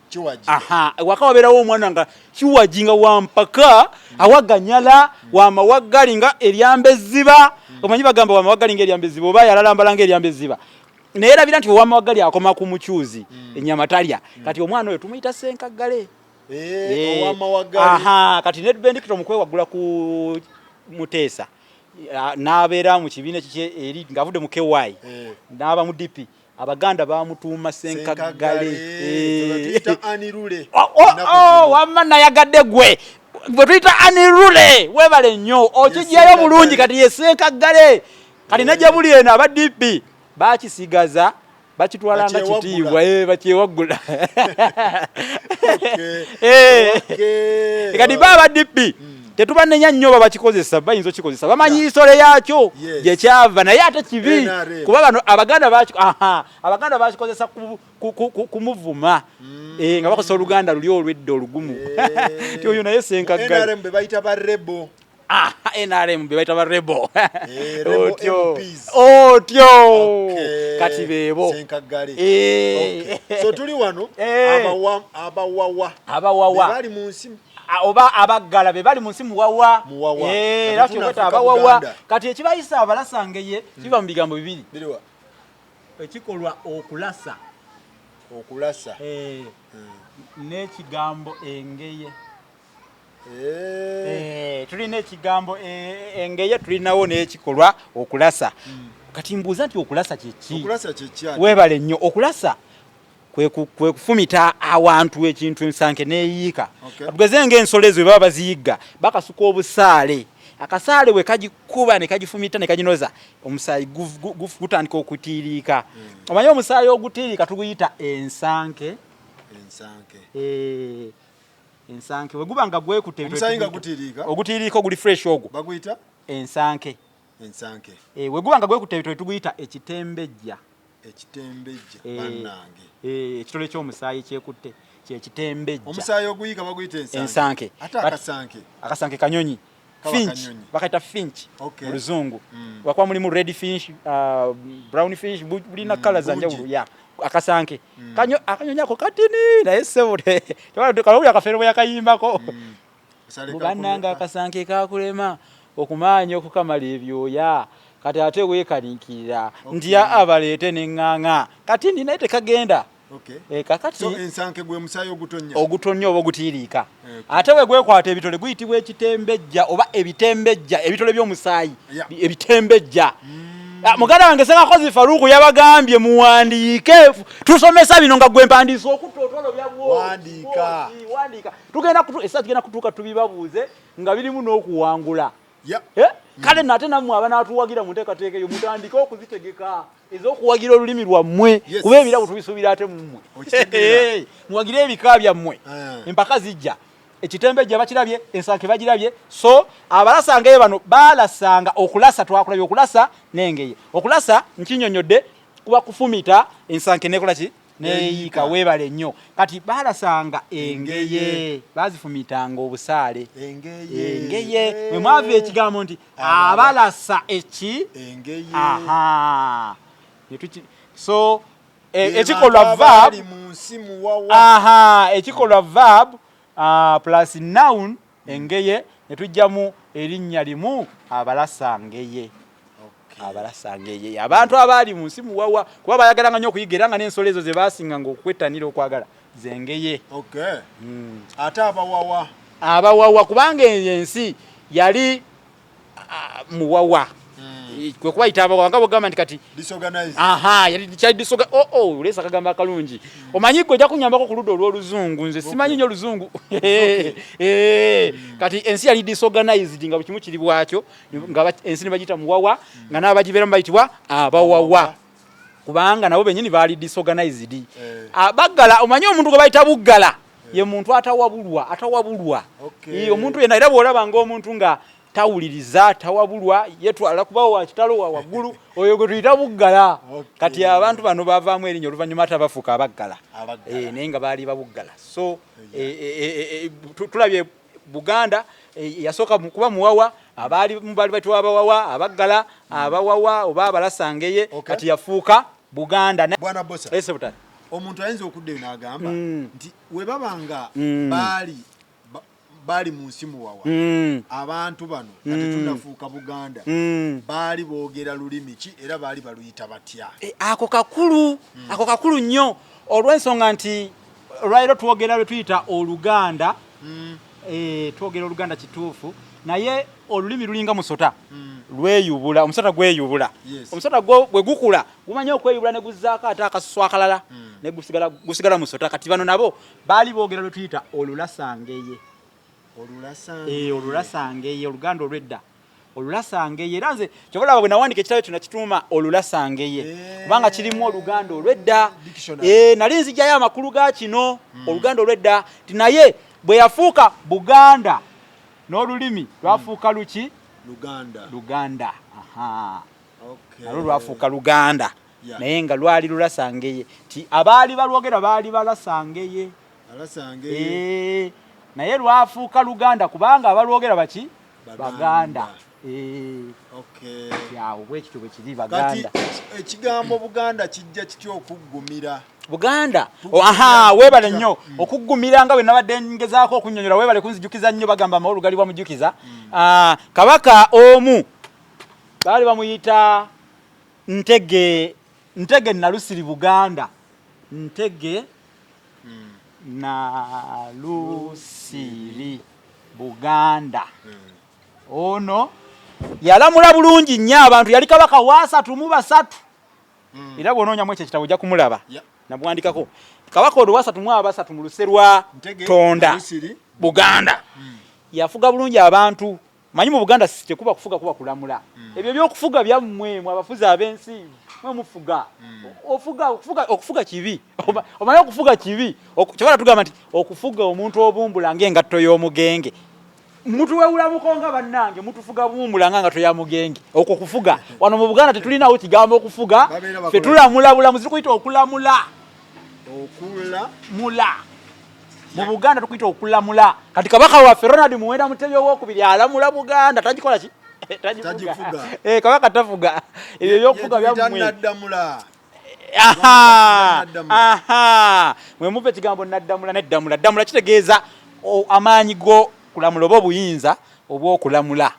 aha wakawaberawo omwana nga kiwaji nga wampaka awaganyala wamawagali nga eryambeziba omanyi bagamba wamawagali nga eryambeziba oba yalalambala nga eryambeziba neera bira nti wamawagali akoma ku mukyuzi ennyamatalya kati omwana oyo tumuyita senkagale aha kati ne Bendikito mukwewagula ku Muteesa nabeera mu kibiina kike eri ngavudde mu KY n'aba mu DP abaganda bamutuuma senkagale tuyita anirule wamma nayagadde gwe tuyita anirule webale nnyo okijjayo bulungi kati ye senkagale kati najja buli eno aba DP bakisigaza bakitwala nga kitiibwa bakyewaggula kati baba DP tetubanenya nnyo babakikozesa bayinza okikozesa bamanyi isole yakyo gye kyava naye ate kibi kuba bano abaganda bakikozesa kumuvuma nga bakozesa Oluganda luli olwedde olugumu ti oyo naye senkagale NRM bayita barrebo NRM bebaita ba rebel otyo kati bebo senkagale so tuli wano abawawa bali mu nsimu oba abaggala be bali mu nsimu wawa laki okweta abawawa kati ekibayisa abalasangeye kiva mu bigambo bibiri ekikolwa okulasa n'ekigambo engeye tulina ekigambo engeye tulinawo n'ekikolwa okulasa kati mbuuza nti okulasa kyeki webale nnyo okulasa kwe kufumita awantu ekintu ensanke neeyiika tugeze ng'ensolo ezo baba baziyigga bakasuka obusaale akasaale we kagikuba ne kagifumita ne kaginoza omusaayi gutandika okutiiriika omanyi omusaayi ogutiiriika tuguyita ensanke ensanke we guba nga gwekutte ogutiiriika oguli fresh ogwo baguyita ensanke we guba nga gwekutte ebitole tuguyita ekitembejja bannange ekitole ky'omusaayi kyekutte kyekitembejja omusaayi oguyiika baguyita ensanke ate akasanke kanyonyi finch bakaita finch mu luzungu wakuba mulimu red finch brown finch bulina kala za njawulo ya akasanke akanyonyi ako katini naye sebule kalawuli akafeero bwe yakayimbako bannanga akasanke kakulema okumanya okukamala ebyoya kati ate weekalinkirira nti abaleete n'eŋŋaŋa kati ndi naye tekagenda kakati so ensanke gwe musaayi ogutonnya oba ogutiiriika ate we gwekwata ebitole guyitibwa ekitembejja oba ebitembejja ebitole by'omusaayi ebitembejja muganda wange Ssengakozi Faruku yabagambye muwandiike tusomesa bino nga gwe mpandiisa okutta otolo byabwandika tugenda kutuuka tubibabuuze nga birimu n'okuwangula kale nate nammwe abanatuwagira muteekateeka eyo mutandike okuzitegeka ez'okuwagira olulimi lwammwe kuba ebirabo tubisuubira ate mummwe muwagire ebika byammwe empaka zijja ekitembejja bakirabye ensanke bagirabye so abalasangayo bano balasanga okulasa twakulabye okulasa n'engeye okulasa nkinyonyodde kuba kufumita ensanke nekola ki neeyiika webale nnyo kati balasanga engeye bazifumitanga obusaale engeye mwe mwava ekigambo nti abalasa eki so ekikolwa verb ekikolwa verb plus noun engeye netujjamu erinnya limu abalasangeye abalasangeye abantu abali mu nsimu wawa kuba bayagalanga nnyo okuyiga era nga n'ensolo ezo ze baasinga ng'okwettanira okwagala zengeye ate abawawa kubanga ensi yali muwawa kwe kubayita abawanga bogamba nti kati disorganized yali child disorgan ulesa kagamba kalungi omanyi gwe jakunyambako ku luddo olw'oluzungu nze simanyi nnyo oluzungu kati ensi yali disorganized nga buli kimu kiri bwakyo nga ensi ne bagiyita muwawa nga n'abagibeeramu bayitibwa abawawa kubanga nabo bennyini baali disorganized abaggala omanyi omuntu gwe bayita buggala ye muntu atawabulwa omuntu yenna era bw'olaba ng'omuntu nga tawuliriza tawabulwa yetwala kubawo wa kitalo wa waggulu oyo gwe tuyita buggala kati abantu bano bavaamu erinnya oluvannyuma ate bafuuka abaggala naye nga baali babuggala so tulabye Buganda yasooka kuba muwawa abaali bayitibwa abawawa abaggala abawawa oba abalasangeye kati yafuuka Buganda Bwana Bosa omuntu ayinza okuddayo n'agamba nti we babanga baali mu nsi muwawa abantu bano kati tunafuuka Buganda baali boogera lulimi ki era baali baluyita batya ako kakulu nnyo olw'ensonga nti olwaliro twogera lwe tuyita Oluganda twogera Oluganda kituufu naye olulimi lulinga musota lweyubula omusota gweyubula omusota gwe gukula gumanya okweyubula ne guzzaako ate akasusu akalala ne gusigala musota kati bano nabo baali boogera lwe tuyita olulasangeye olulasangeye Oluganda olw'edda olulasangeye era nze kyobalaba bwe nawandika ekitabo kino nakituuma olulasangeye kubanga kirimu Oluganda olw'edda nali nzijjayo amakulu ga kino Oluganda olw'edda ti naye bwe yafuuka Buganda n'olulimi lwafuuka luki Luganda nalwo lwafuuka Luganda naye nga lwali lulasangeye ti abaali balwogera baali balasangeye naye lwafuuka Luganda kubanga abalwogera baki Baganda yawo bwekityo bwe kiri Baganda ekigambo Buganda kijja kitya okuggumira Buganda weebale nnyo okuggumira nga bwe nabadde ngezaako okunnyonnyola weebale kunzijukiza nnyo bagamba amawolu gali bamujukiza kabaka omu baali bamuyita Ntege Nalusiri Buganda Ntege Nalusiri Buganda ono yalamula bulungi nnyo abantu yali kabaka wa 3 era bw'onoonyamu ekyo ekitabo ojja kumulaba nabuwandikako kabaka ono wa 3 mu luserwa Tonda Buganda yafuga bulungi abantu manyi mu Buganda tekuba kufuga kuba kulamula ebyo by'okufuga byammwe abafuzi ab'ensi mwe mufuga okufuga kibi omanyi okufuga kibi kyobala tugamba nti okufuga omuntu obumbula ng'engatto y'omugenge mutu wewulamuko nga bannange mutufuga bumbula nga ngatto ya mugenge okwo kufuga wano mu Buganda tetulinawo kigambo okufuga fe tulamula bulamuzi tukuyita okulamula mu Buganda tukuyita okulamula kati kabaka waffe Ronald Muwenda Mutebi owokubiri alamula Buganda tagikola ki tagifuga kabaka tafuga ebyo by'okufuga byammwe mwe muve ekigambo naddamula kitegeeza amaanyi go kulamula oba obuyinza obw'okulamula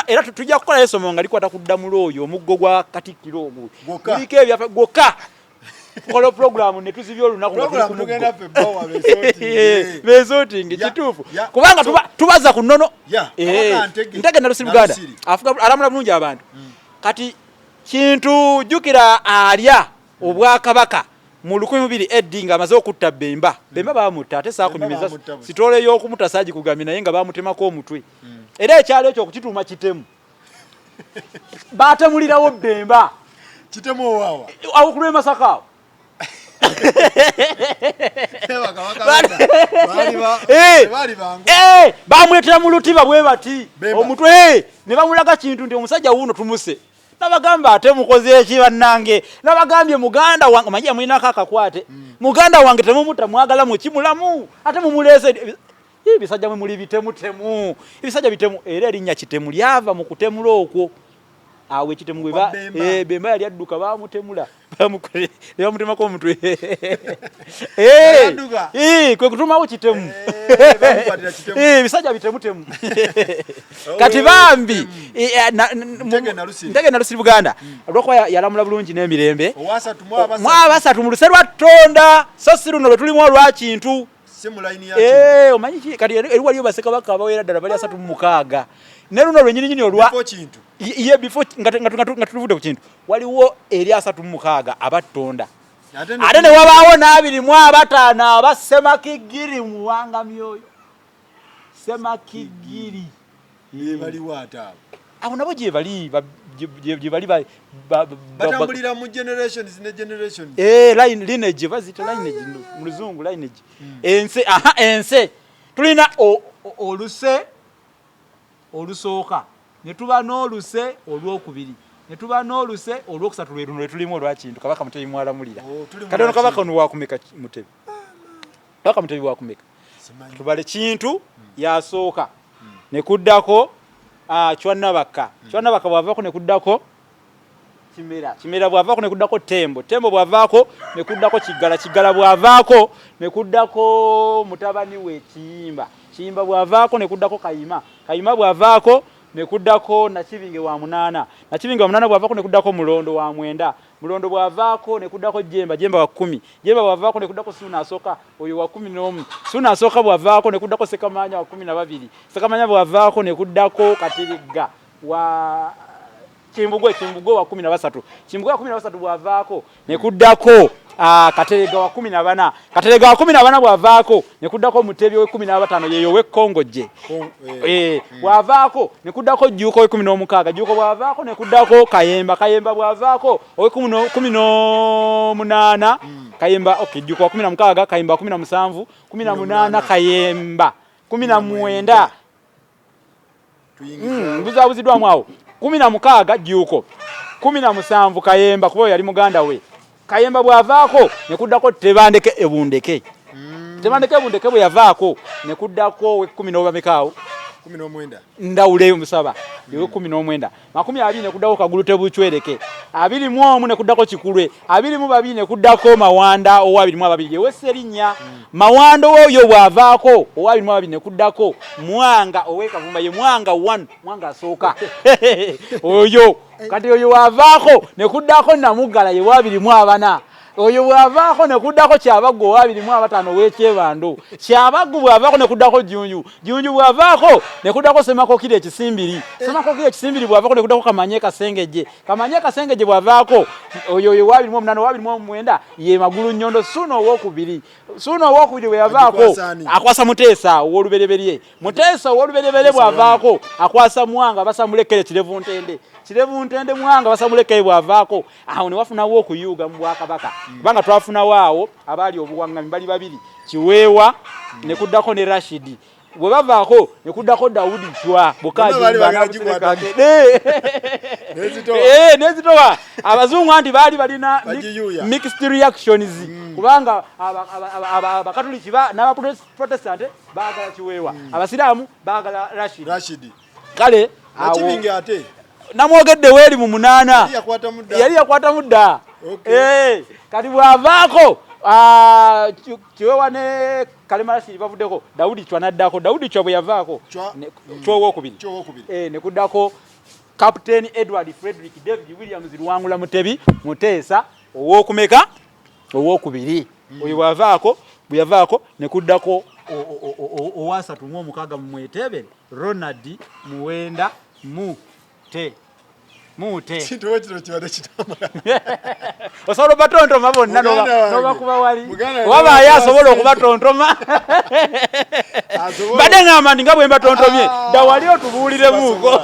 era tujja kukola essomo nga likwata ku ddamula oyo omuggo gwa Katikkiro ogwo guliko ebyaffe gwokka tukola programu ne tuzibya olunaku bezotingi kituufu kubanga tubaza ku nnono Ntege Nalusiri Buganda alamula bulungi abantu kati kintu jjukira alya obwakabaka mu 1200 AD nga amaze okutta Bemba baamutta ate saakunyumiza sitole y'okumuta saaji kugambi naye nga baamutemako omutwe era ekyalo ekyo okukituuma kitemu baatemulirawo Bemba kitemu owawa awo kulwe Masaka awo bamwetera mu lutiba bwe bati omutwe ne bamulaga kintu nti omusajja wuuno tumuse nabagamba ate mukoze eki bannange nabagambye muganda wange manyi mulinako akakwate muganda wange temumuta mwagala mukimulamu ate mumuleese ebisajja mwe muli bitemutemu ebisajja bitemu era erinnya kitemu lyava mu kutemula okwo awe kitemu Bemba yali adduka baamutemula bamutemako omutwe kwe kutumawo kitemu ebisajja bitemutemu kati bambi Ntege Nalusiri Buganda olwokuba yalamula bulungi n'emirembe mwabasatu mu luserwa Tonda so si luno lwe tulimu olwakintu omanyi kati eri waliyo bassekabaka abawera ddala bali 36 ne luno lwenyini olwa before kintu ye before nga tuvude ku kintu waliwo eri 36 abatonda ate ne wabaawo n'abirimu abataano abasemakigiri muwanga myoyo semakigiri baliwo ate abo nabo gye bali batambulira mu generations ne generations lineage bazita lineage mu luzungu lineage ense tulina oluse olusooka ne tuba n'oluse olwokubiri ne tuba n'oluse olwokusatu lwe luno lwe tulimu olwakintu kabaka Mutebi mwalamulira kati ono kabaka ono wakumeka Mutebi kabaka Mutebi wakumeka tubale kintu yasooka ne kuddako Chwannabaka bwavaako ne kuddako Kimera bwavaako ne kuddako Tembo bwavaako ne kuddako Kigala bwavaako ne kuddako mutabani we Kiyimba bwavaako ne kuddako Kayima bwavaako ne kuddako Nakibinge wa 8 bwavaako ne kuddako Mulondo wa 9 Mulondo bwavaako ne kuddako Jemba wa 10 Jemba bwavaako ne kuddako Suna Asooka oyo wa 11 Suna Asooka bwavaako ne kuddako Sekamanya wa 12 Sekamanya bwavaako ne kuddako Kateriga wa Kimbugwe wa 13 Kimbugwe wa 13 bwavaako ne kuddako Katerega wa 14 Katerega wa 14 bwavaako ne kuddako Mutebi we 15 yeyo we Kongoje bwavaako ne kuddako Juuko we 16 Juuko bwavaako ne kuddako Kayemba bwavaako we 18 Kayemba Juuko wa 16 Kayemba wa 17 18 Kayemba 19 buzabuziddwa mwawo 16 Juuko 17 Kayemba kuba yali muganda we Kayemba bwavaako ne kuddako Tebandeke Ebundeke Tebandeke Ebundeke bwe yavaako ne kuddako we 10 mikaawo 19 Ndawule Musaba yewe 19 20 ne kuddako Kagulute Buchwereke 21 ne kuddako Kikulwe 22 ne kuddako Mawanda owa 22 yewe Serinya Mawanda oyo bwavaako owa 22 ne kuddako Mwanga owe Kavumba ye Mwanga 1 Mwanga asooka oyo kati oyo wavaako ne kuddako Namugala ye wa 24 oyo bwavaako ne kuddako Kyabaggu owa 25 w'Ekyebando Kyabaggu bwavaako ne kuddako Junju bwavaako ne kuddako Semakokire Ekisimbiri bwavaako ne kuddako Kamanye Kasengeje bwavaako oyo wa 28 ye Magulu Nnyondo Suna owokubiri bwe yavaako akwasa Muteesa ow'olubereberye bwavaako akwasa Mwanga basamulekere Kirevu Ntende Mwanga basamulekere bwavaako awo ne wafunawo okuyuuga mu Bwakabaka banga twafunawo awo abaali obuwangami bali babiri Kiweewa ne kuddako ne Rashidi bwe bavaako ne kuddako Daudi Chwa nezitowa abazungu anti baali balina mixed reactions kubanga abakatoliki n'abaprotestant baagala Kiweewa abasiraamu baagala Rashidi kale Nakibinge ate namwogedde weeri mu 8 yali yakwata mudda kati bwavaako Kiweewa ne Kalemalasi bavuddeko Daudi Chwa naddako Daudi Chwa bwe yavaako Chwa owokubiri ne kuddako Captain Edward Frederick David Williams Luwangula Mutebi Muteesa owokubiri oyo bwe yavaako ne kuddako owasatu mu 6 mu Mwetebere Ronald Muwenda Mute kintu wekiro kibadde kitambula osobola batontoma bonna nobakuba wali waba yasobola okubatontoma badde ngamba ndi nga bwe mbatontomye dda wali otubuuliremuuko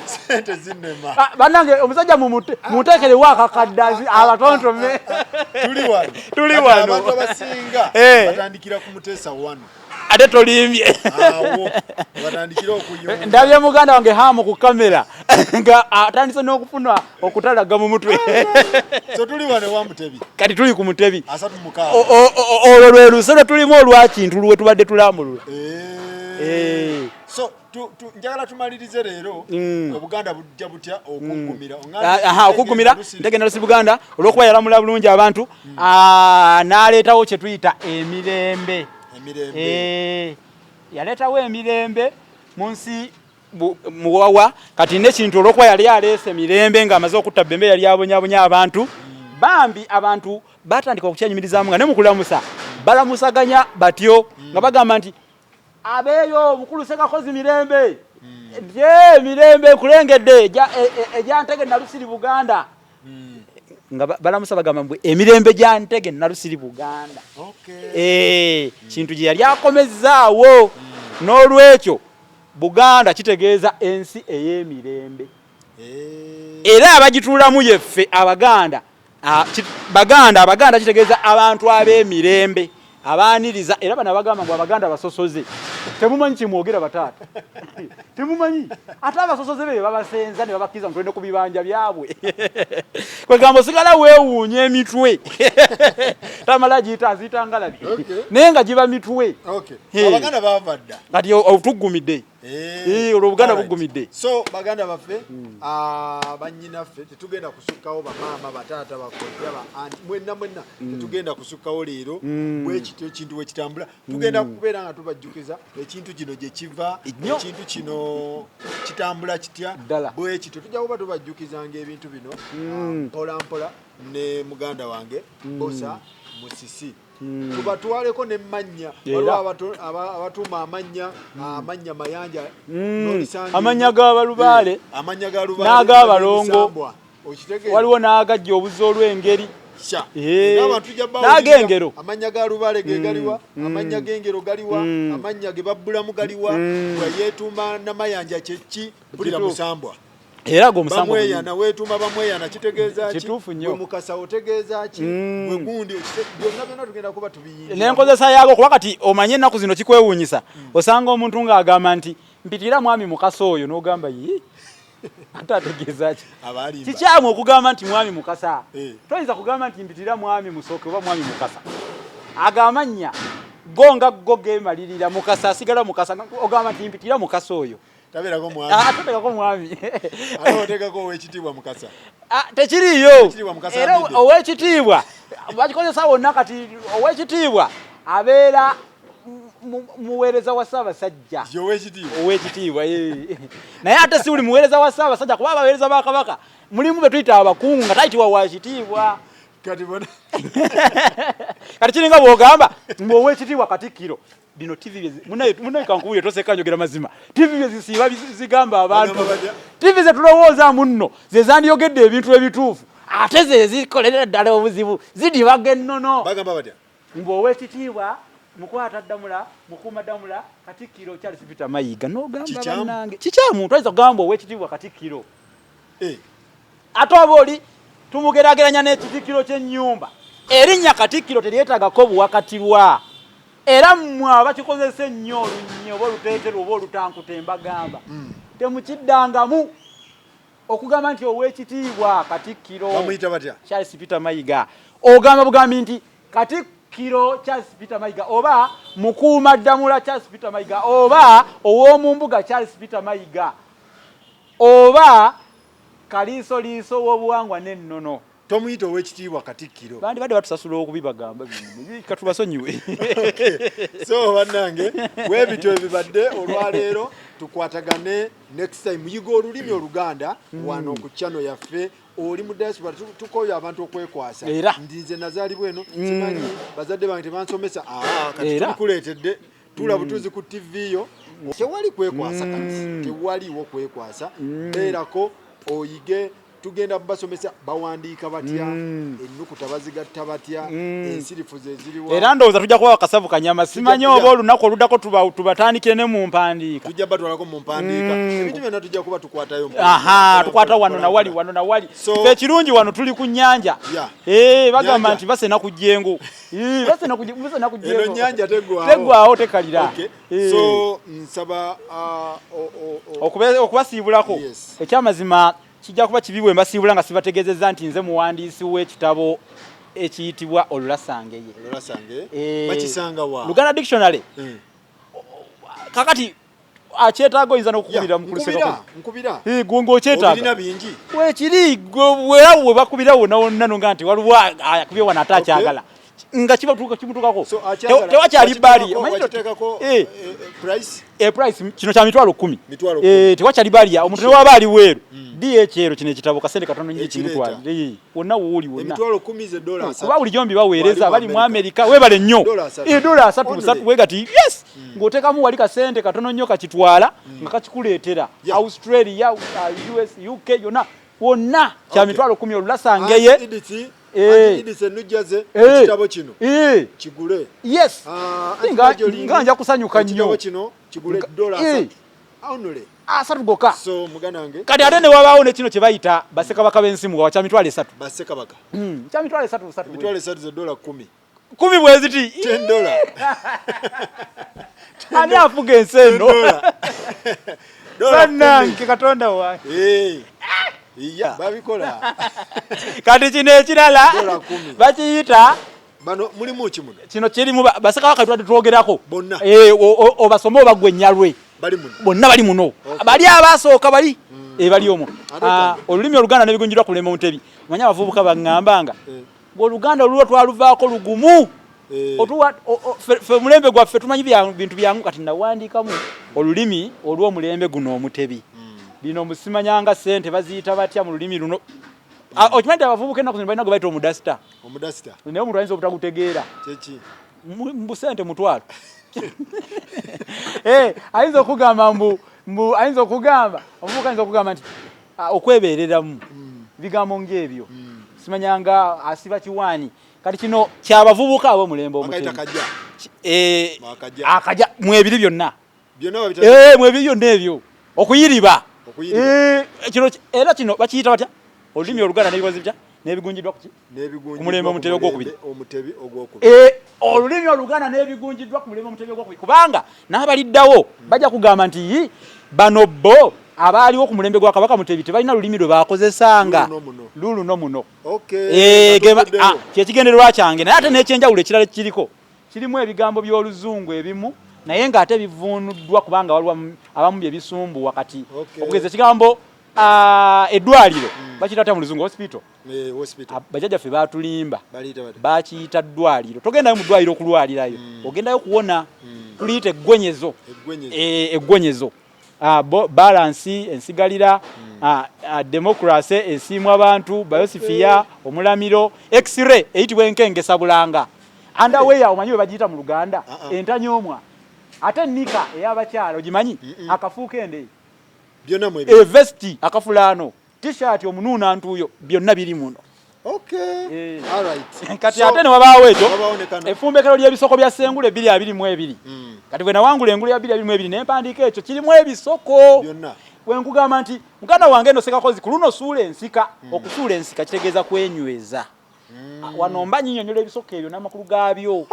sente zinnema bannange omusajja muteekerewo akakaddazi abatontome tuli wano abantu abasinga batandikira ku Muteesa 1 ate tolimbye batandikira okuyimba ndabye muganda wange hamu ku kamera nga atandise n'okufuna okutalaga mu mutwe so tuli wano wa Mutebi kati tuli ku Mutebi 36 olwo lwe lusolo tulimu olwakintu lwe tubadde tulambulula so njagala tumalirize leero Obuganda bujja butya okuggumira okuggumira ntegenda lusi Buganda olw'okuba yalamula bulungi abantu n'aleetawo kye tuyita emirembe yaleetawo emirembe mu nsi muwawa kati n'ekintu olw'okuba yali aleese emirembe ng'amaze okutta Bembe yali abonyaabonya abantu bambi abantu batandika okukyenyumirizaamu nga ne mu kulamusa balamusaganya batyo nga bagamba nti abeeyo mukulu Ssekakozi mirembe ye mirembe kulengedde ejantege nalusiri Buganda nga balamusa bagamba mbwe emirembe jantege nalusiri Buganda kintu gye yali akomezzaawo n'olwekyo Buganda kitegeeza ensi ey'emirembe era abagituulamu yeffe Abaganda kitegeeza abantu ab'emirembe abaaniriza era bano bagamba ngu Abaganda basosoze temumanyi kimwogera bataata temumanyi ate abasosoze be babasenza ne babakkiriza mutulende ku bibanja byabwe kwegamba osigala weewuunya emitwe tamala giyita azitangalabi naye nga giba mitwe Abaganda bava dda kati otuggumidde olwo Buganda buggumidde so Baganda baffe bannyinaffe tetugenda kusukkawo bamaama bataata bakojja anti mwenna tetugenda kusukkawo leero bwekityo ekintu wekitambula tugenda kubeera nga tubajjukiza ekintu kino gye kiva ekintu kino kitambula kitya bwekityo tujja kuba tubajjukizanga ebintu bino mpola mpola ne muganda wange BBOSA Musisi tubatwaleko n'emmanya waliwo abatuuma amanya mayanja amanya g'abalubaale n'ag'abalongo waliwo n'agajja obuzi olw'engeri n'ag'engero amanya ga lubaale ge galiwa amanya g'engero galiwa amanya ge babbulamu galiwa yeetuuma namayanja kyeki bulira musambwa era go musambo bamweyana weetuma bamweyana kitegeeza ki bwe mukasa otegeeza ki bwe gundi byonna byonna tugenda kuba tubiyingira n'enkozesa yaago kuba kati omanye ennaku zino kikwewuunyisa osanga omuntu ng'agamba nti mpitira mwami mukasa oyo n'ogamba ye ate ategeeza ki kikyamu okugamba nti mwami mukasa toyinza kugamba nti mpitira mwami musooke oba mwami mukasa agamanya go nga go geemalirira mukasa asigala mukasa ogamba nti mpitira mukasa oyo tabeerako mwami tabeerako mwami ate oteekako ow'ekitiibwa mukasa tekiriyo era ow'ekitiibwa bakikozesa wonna kati ow'ekitiibwa abeera muweereza wa Ssaabasajja ow'ekitiibwa naye ate si buli muweereza wa Ssaabasajja kuba abaweereza ba Kabaka mulimu be tuyita abakungu nga tayitibwa wa kitiibwa kati kiringa bw'ogamba mbu ow'ekitiibwa Katikkiro bino TV munaye kankubuye toseka njogera mazima TV bezisiiba zigamba abantu TV ze tulowooza munno ze zandiyogedde ebintu ebituufu ate ze zikolerera ddala obuzibu zidibaga ennono bagamba batya mbu ow'ekitiibwa mukwata ddamula mukuuma ddamula Katikkiro Charles Peter Mayiga n'ogamba bannange kikyamu twayinza kugamba ow'ekitiibwa Katikkiro ate oba oli tumugeraageranya n'ekitikkiro ky'ennyumba erinnya Katikkiro teryetaagako buwakatirwa era mmwe abakikozesa ennyo olunnyo oba oluteetero oba olutankute mbagamba temukiddangamu okugamba nti ow'ekitiibwa Katikkiro bamuyita batya Charles Peter Mayiga ogamba bugambi nti Katikkiro Charles Peter Mayiga oba mukuuma ddamula Charles Peter Mayiga oba ow'omumbuga Charles Peter Mayiga oba kaliisoliiso w'obuwangwa n'ennono tomuyita ow'ekitiibwa Katikkiro bandi badde batusasula okubibagamba katubasonyiwe so bannange webityo ebibadde olwaleero tukwatagane next time muyiga olulimi Oluganda wano ku channel yaffe oli mu diaspora tukoyo abantu okwekwasa ndize nazaalibwa eno simanyi bazadde bange tebansomesa kati tukuleetedde tula butuzi ku TV yo tewali kwekwasa kati tewaliwo kwekwasa beerako oyige tugenda basomesa bawandiika batya ennukuta bazigatta batya ensirifu ze ziriwa era ndowooza tujja kuba akasavu kanyama simanyi oba olunaku oluddako tubatandikire ne mu mpandiika tujja batwalako mu mpandiika ebintu byonna tujja kuba tukwatayo tukwata wano nawali fe ekirungi wano tuli ku nnyanja bagamba nti basena ku jjengo eno nnyanja teggwawo tekalira so nsaba okubasiibulako ekyamazima kijja kuba kibi bwe mbasiibula nga sibategeezezza nti nze muwandiisi w'ekitabo ekiyitibwa Olulasange bakisanga wa Luganda Dictionary kakati akyetaaga oyinza n'okukubira nkubira ng'okyetaaga obirina bingi weekiri bwe bakubira wonna wonna nonga nti waliwo akubye wano ate akyagala nga kimutukako tewakyali bali price kino kya mitwalo 10 tewakyali bali omuntu ne waba ali weeru DHL kino ekitabo kasente katono nnyo kimutwala wonna wooli wonna emitwalo 10 ze dola 3 kuba bulijjo mbibaweereza bali mu America webale nnyo dola 3 wegati yes ng'oteekamu wali kasente katono nnyo kakitwala nga kakikuleetera Australia US UK yonna wonna kya mitwalo 10 olulasangeye idise nujaze kitabo kino kigule yes nga nja kusanyuka nnyo kitabo kino kigule dola 3 aunule asatu goka so muganange kati ate ne wabaawo ne kino kye bayita basekabaka b'ensimu wa kya mitwalo 3 basekabaka kya mitwalo 3 mitwalo 3 ze dola 10 bwe ziti $10 ani afuga enseno bannange katonda wange iya babikola kati kino ekirala bakiyita bano mulimu kimuno kino kirimu basekabaka twogerako bonna obasome obagwe nnyalwe bonna bali muno bali abasooka bali bali omwo olulimi oluganda nebigunjirwa kulema Mutebi manya abavubuka baŋŋambanga ng'oluganda olulwo twaluvaako lugumu fe mulembe gwaffe tumanyi bintu byangu kati nawandiikamu olulimi olw'omulembe guno Omutebi bino musimanyanga sente baziyita batya mu lulimi luno okimanyi abavubuka ennaku zino balina gwe bayita omudasita naye omuntu ayinza obutagutegeera mbusente mutwalo ayinza okugamba ayinza okugamba omuvubuka ayinza okugamba nti okwebeereramu bigambo ng'ebyo simanyanga asiba kiwaani kati kino kyabavubuka ab'omulembe Omutebi akajja mwebiri byonna mwebiri byonna ebyo okuyiriba kino era kino bakiyita batya olulimi oluganda n'ebibazi bitya n'ebigunjiddwa ku mulembe Omutebi ogwokubiri olulimi oluganda n'ebigunjiddwa ku mulembe Omutebi ogwokubiri kubanga n'abaliddawo bajja kugamba nti bano bo abaaliwo ku mulembe gwa Kabaka Mutebi tebalina lulimi lwe baakozesanga luno muno kyekigendererwa kyange naye ate n'ekyenjawulo ekirala kiriko kirimu ebigambo by'Oluzungu ebimu naye ng'ate bivunuddwa kubanga waliwo abamu bye bisumbu wakati okugeza ekigambo eddwaliro bakiyita mu Luzungu hospital bajjajjaffe baatulimba bakiyita ddwaliro togendayo mu ddwaliro okulwalirayo ogendayo kuwona tuliyita eggwenyezo balance ensigalira democracy ensiimu abantu biosifia omulamiro x-ray eyitibwa enkengesa bulanga underwear omanyi bwe bagiyita mu Luganda entanyomwa ate nika ey'abakyala ogimanyi akafuuka ende byonna vesti akafulano t-shirt omunuuna ntuuyo byonna biri muno kati ate ne wabaawo ekyo effumbekero ly'ebisoko bya Ssengule 222 kati bwe nawangula engulu ya 222 n'empandiika ekyo kirimu ebisoko bwe nkugamba nti muganda wange eno Ssekakozi ku luno suula ensika okusuula ensika kitegeeza kwenyweza wano mba nyinyonyola ebisoko ebyo n'amakulu gaabyo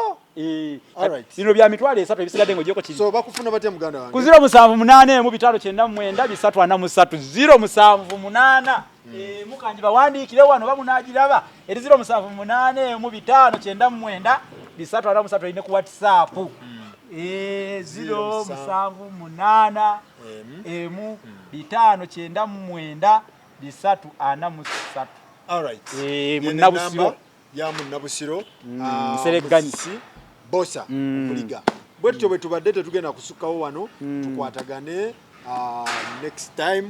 bino bya mitwalo 3 ebisigadde ng'ogyeko kiri so bakufuna batya muganda wange ku 0794393 mukanji bawandiikire wano bamunaagiraba eri 0781599 3 erine ku WhatsApp 078 1599 munnabusiro ya munnabusiro Seregganyi BBOSA Omuliga bwetyo bwe tubadde tetugenda kusukkawo wano tukwatagane next time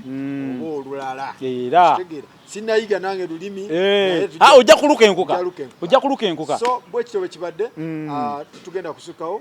oba olulala era sinnayiga nange lulimi ojja kuluka enkuka so bwekityo bwe kibadde tugenda kusukkawo